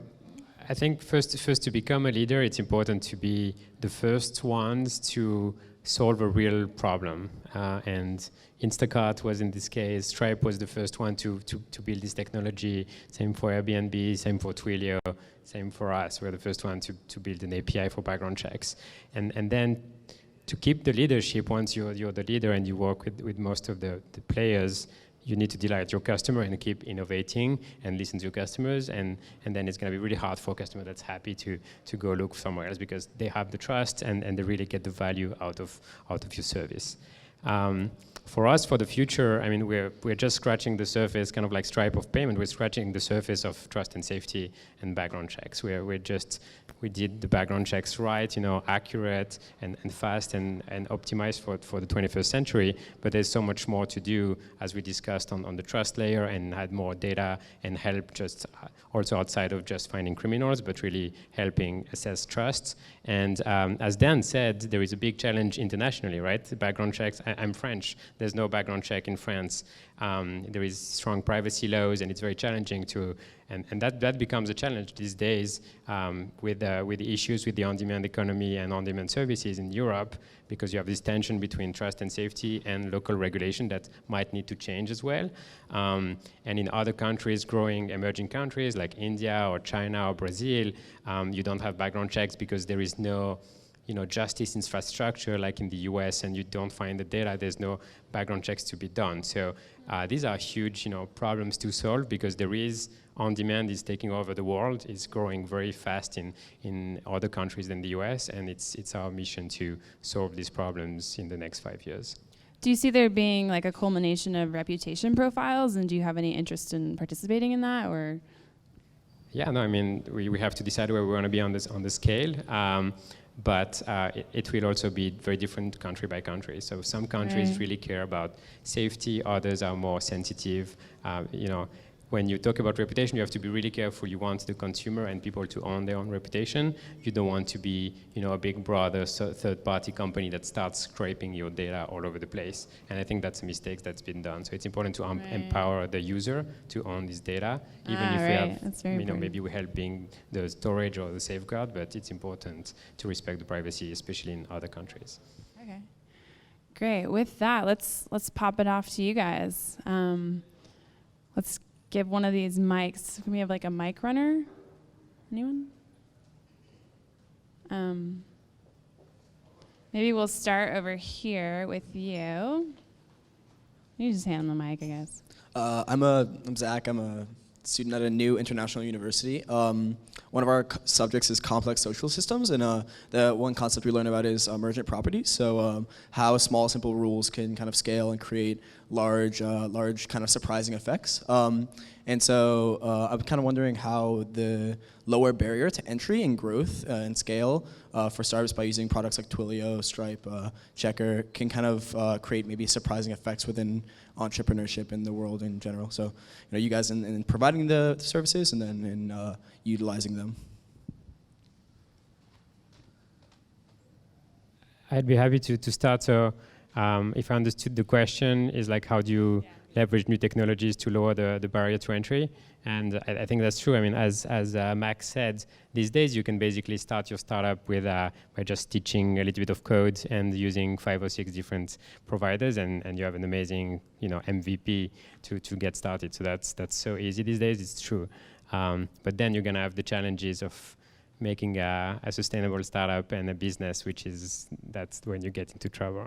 I think first to become a leader, it's important to be the first ones to solve a real problem. And Instacart was in this case, Stripe was the first one to build this technology, same for Airbnb, same for Twilio, same for us. We're the first one to build an API for background checks. And then to keep the leadership, once you're the leader and you work with most of the players, you need to delight your customer and keep innovating and listen to your customers, and then it's going to be really hard for a customer that's happy to go look somewhere else, because they have the trust and they really get the value out of your service. For us, for the future, I mean, we're just scratching the surface, kind of like Stripe of payment. We're scratching the surface of trust and safety and background checks. We did the background checks right, accurate and fast and optimized for the 21st century. But there's so much more to do, as we discussed on the trust layer, and had more data and help just also outside of just finding criminals, but really helping assess trust. And as Dan said, there is a big challenge internationally, right? The background checks. I'm French. There's no background check in France. There is strong privacy laws, and it's very challenging to, and that becomes a challenge these days with the issues with the on-demand economy and on-demand services in Europe, because you have this tension between trust and safety and local regulation that might need to change as well. And in other countries, growing emerging countries like India or China or Brazil, you don't have background checks because there is no justice infrastructure like in the US, and you don't find the data, there's no background checks to be done. So these are huge problems to solve, because there is on-demand is taking over the world. It's growing very fast in other countries than the US, and it's our mission to solve these problems in the next 5 years. Do you see there being like a culmination of reputation profiles, and do you have any interest in participating in that, or? Yeah, no, I mean, we have to decide where we want to be on the scale. But it will also be very different country by country. So some countries really care about safety, others are more sensitive. When you talk about reputation, you have to be really careful. You want the consumer and people to own their own reputation. You don't want to be, a big brother third-party company that starts scraping your data all over the place. And I think that's a mistake that's been done. So it's important to empower the user to own this data, even if we have, maybe we help being the storage or the safeguard, but it's important to respect the privacy, especially in other countries. Okay, great. With that, let's pop it off to you guys. Let's give one of these mics. Can we have like a mic runner? Anyone? Maybe we'll start over here with you. You just hand the mic, I guess. I'm Zach. I'm a student at a new international university. One of our subjects is complex social systems, and the one concept we learn about is emergent properties. So how small, simple rules can kind of scale and create large kind of surprising effects. And so I'm kind of wondering how the lower barrier to entry and growth and scale for startups by using products like Twilio, Stripe, Checkr can kind of create maybe surprising effects within entrepreneurship in the world in general. So you guys in providing the services and then in utilizing them. I'd be happy to start. So if I understood the question, is like how do you leverage new technologies to lower the barrier to entry? And I think that's true. I mean, as Max said, these days you can basically start your startup with by just teaching a little bit of code and using 5 or 6 different providers, and you have an amazing MVP to get started. So that's so easy these days. It's true. But then you're gonna have the challenges of making a sustainable startup and a business, that's when you get into trouble.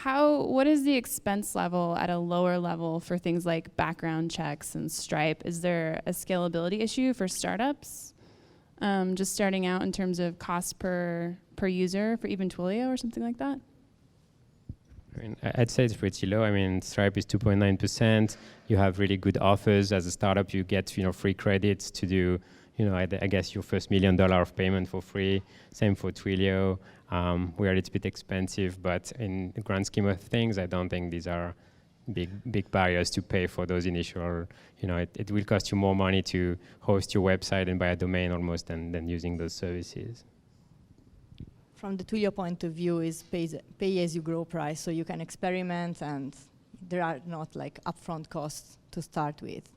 What is the expense level at a lower level for things like background checks and Stripe? Is there a scalability issue for startups? Just starting out in terms of cost per user for even Twilio or something like that? I mean, I'd say it's pretty low. I mean, Stripe is 2.9%. You have really good offers. As a startup, you get free credits to do, I guess your first $1 million of payment for free. Same for Twilio. We're a little bit expensive, but in the grand scheme of things, I don't think these are big barriers to pay for those initial. It will cost you more money to host your website and buy a domain almost than using those services. From the Twilio point of view, is pay as you grow price, so you can experiment, and there are not like upfront costs to start with.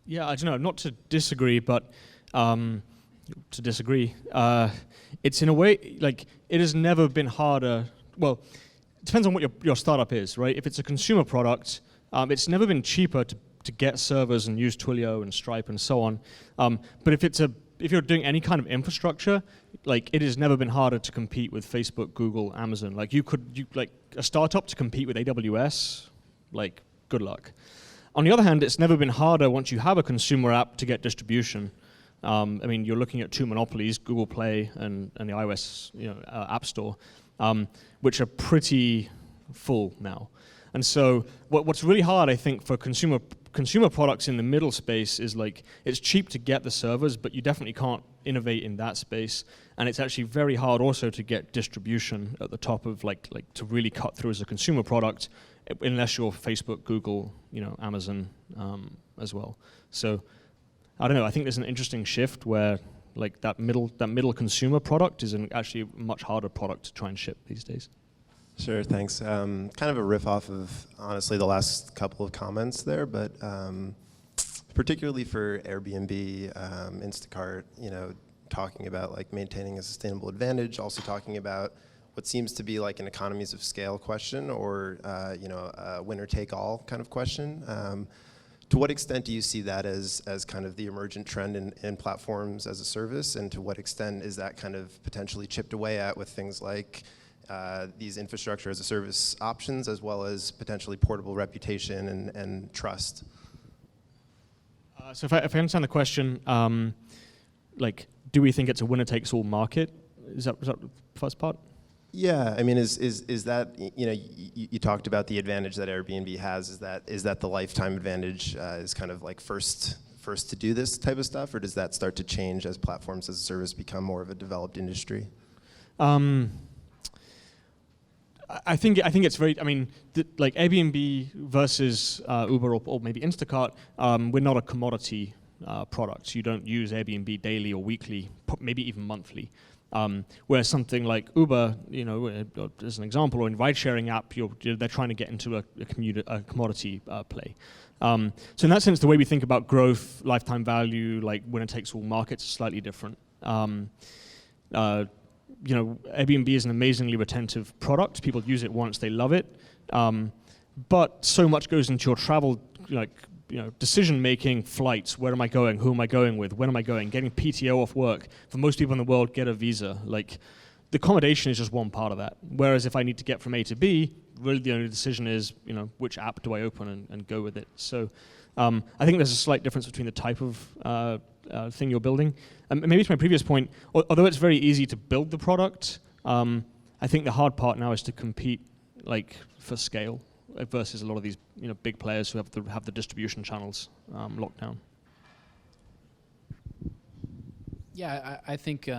Yeah, I don't know, not to disagree, but to disagree. It's in a way, like, it has never been harder. Well, it depends on what your startup is, right? If it's a consumer product, it's never been cheaper to get servers and use Twilio and Stripe and so on. But if you're doing any kind of infrastructure, like, it has never been harder to compete with Facebook, Google, Amazon. Like, a startup to compete with AWS, like, good luck. On the other hand, it's never been harder once you have a consumer app to get distribution. I mean, you're looking at 2 monopolies, Google Play and the iOS App Store. which are pretty full now. And so what's really hard, I think, for consumer products in the middle space is like, it's cheap to get the servers, but you definitely can't innovate in that space. And it's actually very hard also to get distribution at the top of like to really cut through as a consumer product, unless you're Facebook, Google, Amazon as well. So I don't know, I think there's an interesting shift where like that middle consumer product is actually a much harder product to try and ship these days. Sure, thanks. Kind of a riff off of, honestly, the last couple of comments there, but particularly for Airbnb, Instacart, talking about like maintaining a sustainable advantage, also talking about what seems to be like an economies of scale question or a winner-take-all kind of question. To what extent do you see that as kind of the emergent trend in platforms as a service, and to what extent is that kind of potentially chipped away at with things like these infrastructure as a service options, as well as potentially portable reputation and trust? So if I understand the question, like, do we think it's a winner-takes-all market? Is that the first part? Yeah, I mean, is that, you talked about the advantage that Airbnb has. Is that the lifetime advantage? Is kind of like first to do this type of stuff, or does that start to change as platforms as a service become more of a developed industry? I think it's very. I mean, like Airbnb versus Uber or maybe Instacart, we're not a commodity product. You don't use Airbnb daily or weekly, maybe even monthly. Whereas something like Uber, as an example, or in ride-sharing app, they're trying to get into a commodity play. So in that sense, the way we think about growth, lifetime value, like winner-takes-all markets, is slightly different. Airbnb is an amazingly retentive product. People use it once, they love it. But so much goes into your travel, decision-making, flights, where am I going, who am I going with, when am I going, getting PTO off work. For most people in the world, get a visa. Like, the accommodation is just one part of that. Whereas if I need to get from A to B, really the only decision is, which app do I open and go with it. So I think there's a slight difference between the type of thing you're building. And maybe to my previous point, although it's very easy to build the product, I think the hard part now is to compete for scale versus a lot of these big players who have the distribution channels locked down. Yeah, I think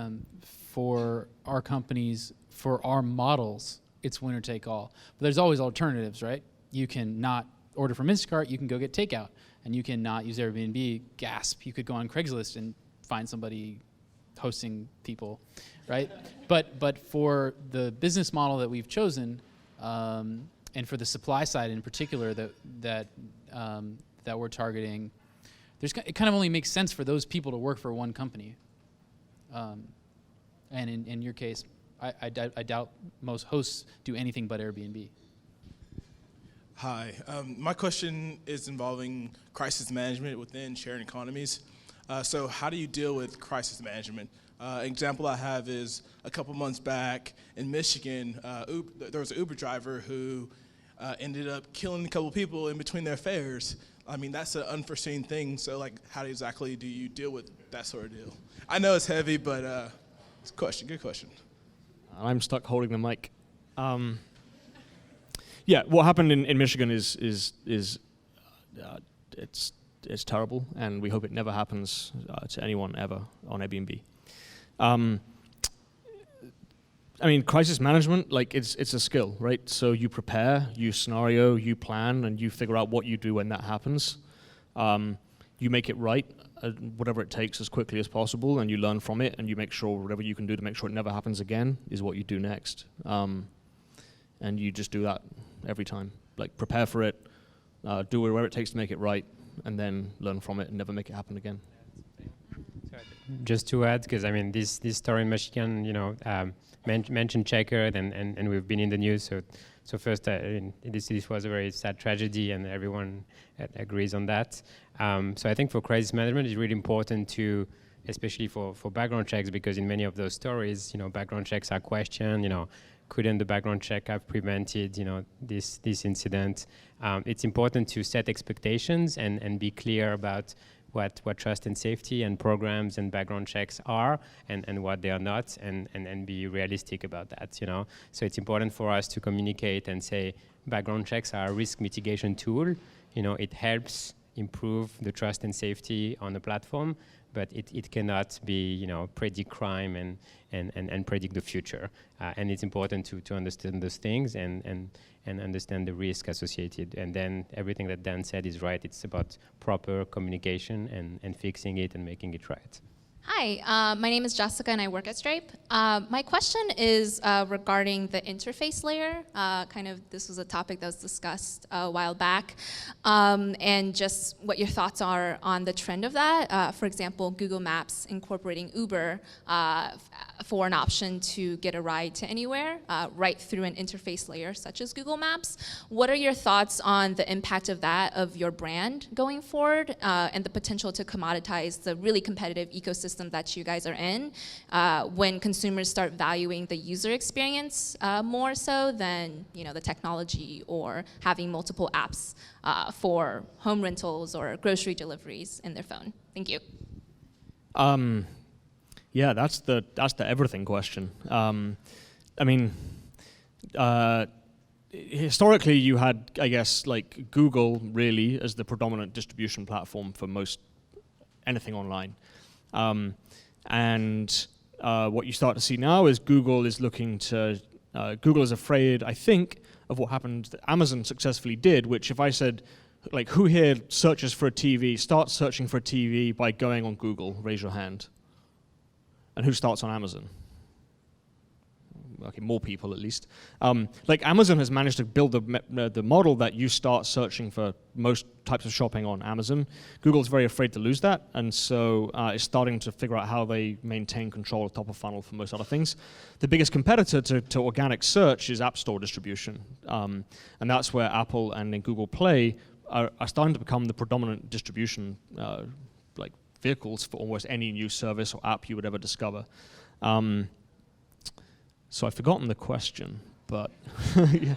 for our companies, for our models, it's winner take all. But there's always alternatives, right? You can not order from Instacart, you can go get takeout. And you can not use Airbnb, gasp. You could go on Craigslist and find somebody hosting people, right? But for the business model that we've chosen, and for the supply side in particular that we're targeting, it kind of only makes sense for those people to work for one company. And in your case, I doubt most hosts do anything but Airbnb. Hi, my question is involving crisis management within sharing economies. So how do you deal with crisis management? Example I have is a couple months back in Michigan, there was an Uber driver who ended up killing a couple people in between their fares. I mean, that's an unforeseen thing. So how exactly do you deal with that sort of deal? I know it's heavy, but it's a question, good question. I'm stuck holding the mic. Yeah, what happened in Michigan is it's terrible, and we hope it never happens to anyone ever on Airbnb. I mean, crisis management, it's a skill, right? So you prepare, you scenario, you plan, and you figure out what you do when that happens. You make it right, whatever it takes, as quickly as possible, and you learn from it, and you make sure whatever you can do to make sure it never happens again is what you do next. And you just do that every time. Prepare for it, do whatever it takes to make it right, and then learn from it and never make it happen again. Just to add, because I mean, this story in Michigan, mentioned Checkr, and we've been in the news. So first, this was a very sad tragedy, and everyone agrees on that. So I think for crisis management, it's really important to, especially for background checks, because in many of those stories, background checks are questioned. Couldn't the background check have prevented, this incident? It's important to set expectations and be clear about what trust and safety and programs and background checks are and what they are not, and be realistic about that, you know. So it's important for us to communicate and say background checks are a risk mitigation tool. You know, it helps improve the trust and safety on the platform, but it cannot be, you know, predict crime and predict the future. And it's important to understand those things and understand the risk associated. And then everything that Dan said is right. It's about proper communication and fixing it and making it right. Hi, my name is Jessica and I work at Stripe. My question is regarding the interface layer. This was a topic that was discussed a while back, and just what your thoughts are on the trend of that. For example, Google Maps incorporating Uber for an option to get a ride to anywhere right through an interface layer such as Google Maps. What are your thoughts on the impact of that of your brand going forward and the potential to commoditize the really competitive ecosystem that you guys are in when consumers start valuing the user experience more so than, you know, the technology or having multiple apps for home rentals or grocery deliveries in their phone? Thank you. Yeah, that's the everything question. I mean, historically you had, I guess, like Google really as the predominant distribution platform for most anything online. What you start to see now is Google is looking to, Google is afraid, I think, of what happened that Amazon successfully did, which if I said, like, who here searches for a TV, starts searching for a TV by going on Google, raise your hand. And who starts on Amazon? Okay, more people at least. Like Amazon has managed to build the model that you start searching for most types of shopping on Amazon. Google's very afraid to lose that, and so is starting to figure out how they maintain control of top of funnel for most other things. The biggest competitor to organic search is App Store distribution, and that's where Apple and then Google Play are starting to become the predominant distribution like vehicles for almost any new service or app you would ever discover. So I've forgotten the question, but yeah.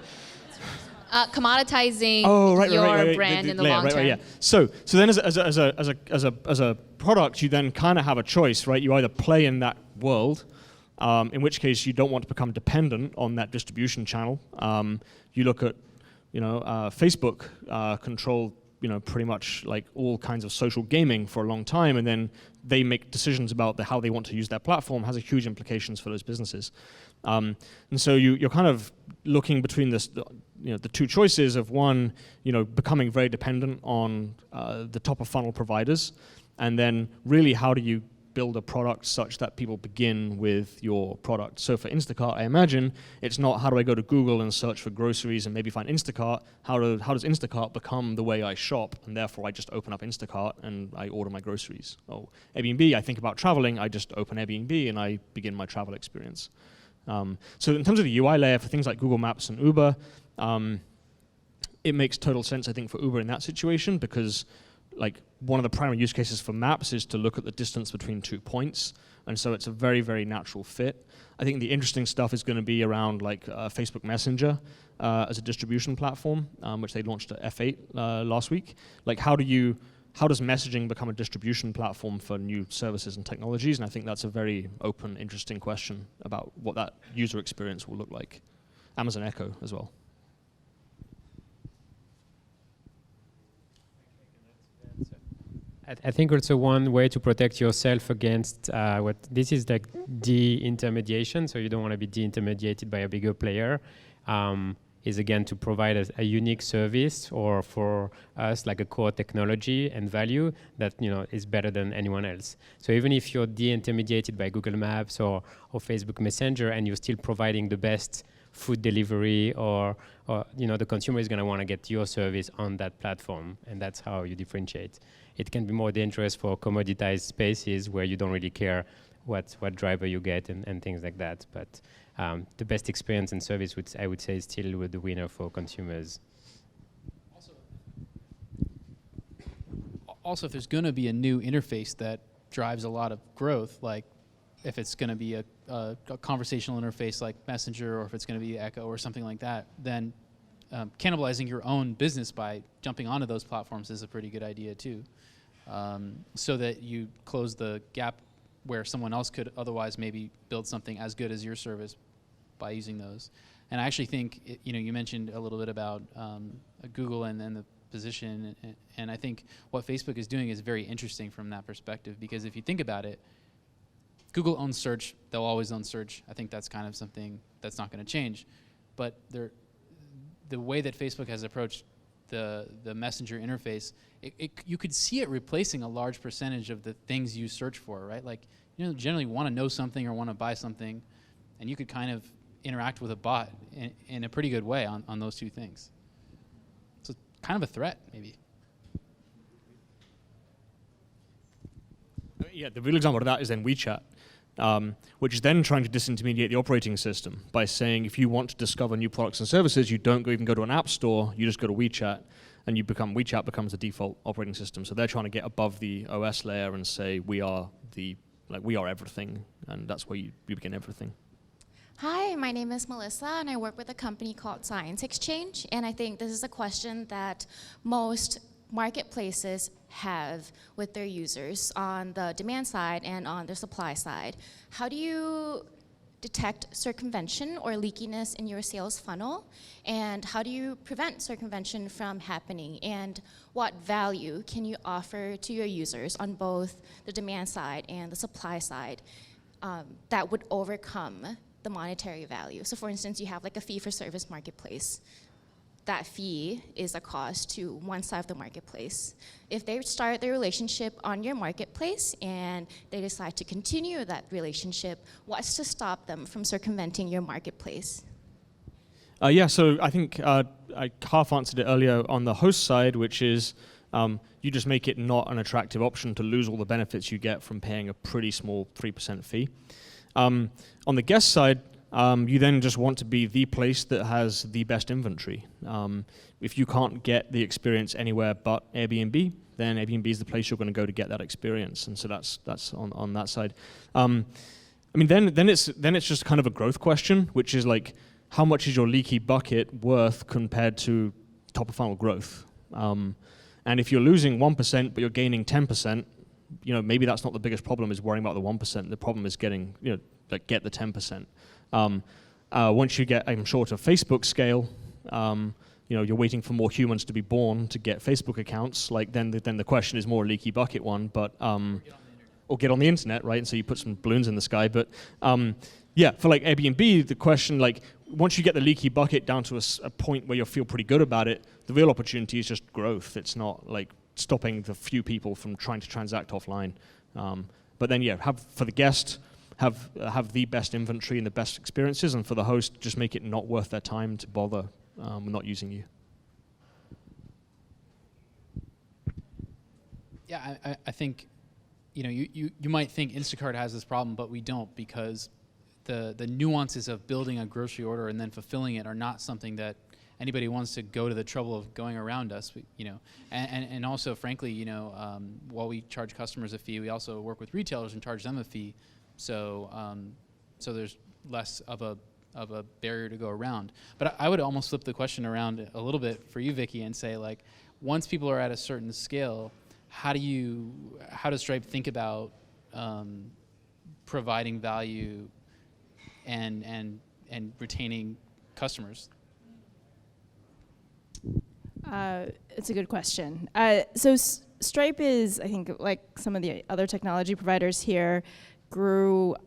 Commoditizing your brand in the long term. Yeah. So then as a product, you then kind of have a choice, right? You either play in that world, in which case you don't want to become dependent on that distribution channel. You look at, Facebook controlled, pretty much like all kinds of social gaming for a long time, and then they make decisions about how they want to use that platform has a huge implications for those businesses. And so you're kind of looking between this, the two choices of one, becoming very dependent on the top of funnel providers, and then really how do you build a product such that people begin with your product. So for Instacart, I imagine it's not how do I go to Google and search for groceries and maybe find Instacart. How does Instacart become the way I shop, and therefore I just open up Instacart and I order my groceries. Oh, Airbnb, I think about traveling, I just open Airbnb and I begin my travel experience. So in terms of the UI layer for things like Google Maps and Uber, it makes total sense, I think, for Uber in that situation, because like one of the primary use cases for maps is to look at the distance between 2 points, and so it's a very, very natural fit. I think the interesting stuff is going to be around like Facebook Messenger as a distribution platform, which they launched at F8 last week. Like how does messaging become a distribution platform for new services and technologies? And I think that's a very open, interesting question about what that user experience will look like. Amazon Echo as well. I think also one way to protect yourself against this is like de-intermediation, so you don't want to be de-intermediated by a bigger player, is again to provide a unique service, or for us like a core technology and value that is better than anyone else. So even if you're de-intermediated by Google Maps or Facebook Messenger, and you're still providing the best food delivery, or the consumer is going to want to get your service on that platform, and that's how you differentiate. It can be more dangerous for commoditized spaces where you don't really care what driver you get and things like that. But the best experience and service, I would say, is still the winner for consumers. Also, if there's going to be a new interface that drives a lot of growth, like if it's going to be a conversational interface like Messenger, or if it's going to be Echo or something like that, then cannibalizing your own business by jumping onto those platforms is a pretty good idea too. so that you close the gap where someone else could otherwise maybe build something as good as your service by using those. And I actually think, you mentioned a little bit about Google and the position, and I think what Facebook is doing is very interesting from that perspective, because if you think about it, Google owns search, they'll always own search. I think that's kind of something that's not going to change. But the way that Facebook has approached the messenger interface, you could see it replacing a large percentage of the things you search for, right? Like, generally want to know something or want to buy something, and you could kind of interact with a bot in a pretty good way on those two things. So kind of a threat, maybe. Yeah, the real example of that is then WeChat, which is then trying to disintermediate the operating system by saying if you want to discover new products and services, you don't even go to an app store, you just go to WeChat, and WeChat becomes the default operating system. So they're trying to get above the OS layer and say we are everything, and that's where you begin everything. Hi, my name is Melissa, and I work with a company called Science Exchange, and I think this is a question that most marketplaces have with their users on the demand side and on the supply side. How do you detect circumvention or leakiness in your sales funnel? And how do you prevent circumvention from happening? And what value can you offer to your users on both the demand side and the supply side that would overcome the monetary value? So for instance, you have like a fee-for-service marketplace. That fee is a cost to one side of the marketplace. If they start their relationship on your marketplace and they decide to continue that relationship, what's to stop them from circumventing your marketplace? So I think I half answered it earlier on the host side, which is you just make it not an attractive option to lose all the benefits you get from paying a pretty small 3% fee. On the guest side, you then just want to be the place that has the best inventory. If you can't get the experience anywhere but Airbnb, then Airbnb is the place you're going to go to get that experience, and so that's on that side. Then it's just kind of a growth question, which is like, how much is your leaky bucket worth compared to top of funnel growth? And if you're losing 1% but you're gaining 10%, maybe that's not the biggest problem, is worrying about the 1%. The problem is getting, get the 10%. Once you get, I'm sure, to Facebook scale, you're waiting for more humans to be born to get Facebook accounts. Then the question is more a leaky bucket one, but or get on the internet, right? And so you put some balloons in the sky. But for like Airbnb, the question, like, once you get the leaky bucket down to a point where you feel pretty good about it, the real opportunity is just growth. It's not like stopping the few people from trying to transact offline. But then for the guest, have the best inventory and the best experiences, and for the host, just make it not worth their time to bother not using you. Yeah, I think, you might think Instacart has this problem, but we don't, because the nuances of building a grocery order and then fulfilling it are not something that anybody wants to go to the trouble of going around us, and also, frankly, while we charge customers a fee, we also work with retailers and charge them a fee. So there's less of a barrier to go around. But I would almost flip the question around a little bit for you, Vicky, and say, like, once people are at a certain scale, how does Stripe think about providing value and retaining customers? It's a good question. So Stripe is, I think, like some of the other technology providers here,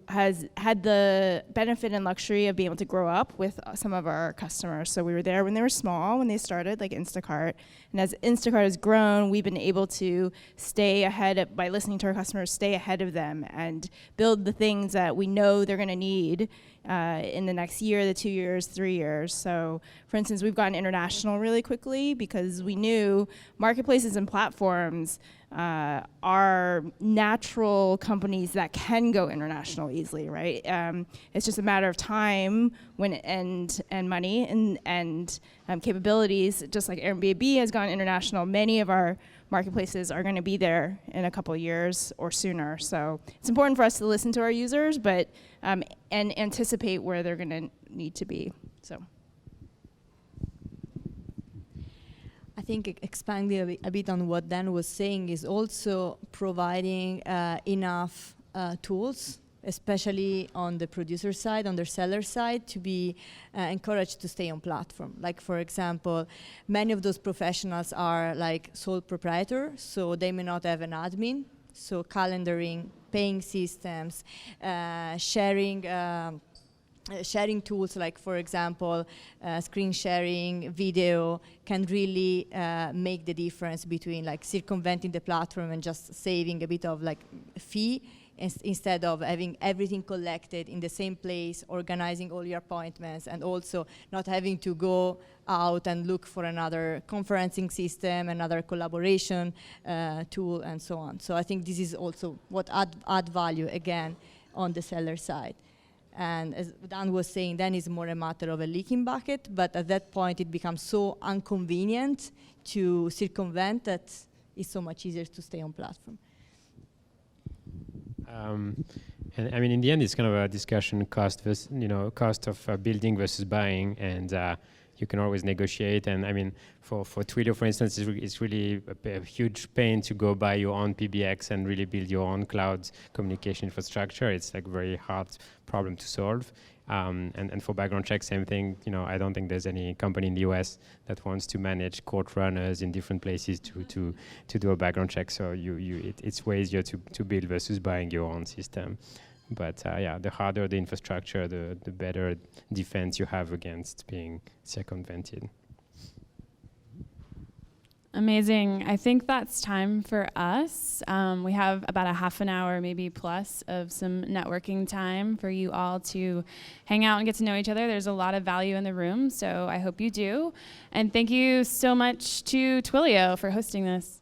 has had the benefit and luxury of being able to grow up with some of our customers. So we were there when they were small, when they started, like Instacart. And as Instacart has grown, we've been able to stay ahead by listening to our customers, stay ahead of them and build the things that we know they're going to need in the next year, the 2 years, 3 years. So for instance, we've gotten international really quickly because we knew marketplaces and platforms are natural companies that can go international easily, right? It's just a matter of time and money and capabilities. Just like Airbnb has gone international, many of our marketplaces are going to be there in a couple of years or sooner. So it's important for us to listen to our users, but and anticipate where they're going to need to be. So. I think expanding a bit on what Dan was saying is also providing enough tools, especially on the producer side, on the seller side, to be encouraged to stay on platform. Like, for example, many of those professionals are like sole proprietor, so they may not have an admin. So calendaring, paying systems, sharing tools like, for example, screen sharing, video, can really make the difference between like circumventing the platform and just saving a bit of like fee instead of having everything collected in the same place, organizing all your appointments, and also not having to go out and look for another conferencing system, another collaboration tool, and so on. So I think this is also what add value, again, on the seller side. And as Dan was saying, then it's more a matter of a leaking bucket, but at that point it becomes so inconvenient to circumvent that it's so much easier to stay on platform. And I mean, in the end, it's kind of a discussion cost versus, cost of building versus buying, and you can always negotiate. And I mean, for Twilio, for instance, it's really a huge pain to go buy your own PBX and really build your own cloud communication infrastructure. It's like very hard problem to solve. And for background checks, same thing. I don't think there's any company in the US that wants to manage court runners in different places to do a background check. So it's way easier to build versus buying your own system. But the harder the infrastructure, the better defense you have against being circumvented. Amazing. I think that's time for us. We have about a half an hour, maybe plus, of some networking time for you all to hang out and get to know each other. There's a lot of value in the room, so I hope you do. And thank you so much to Twilio for hosting this.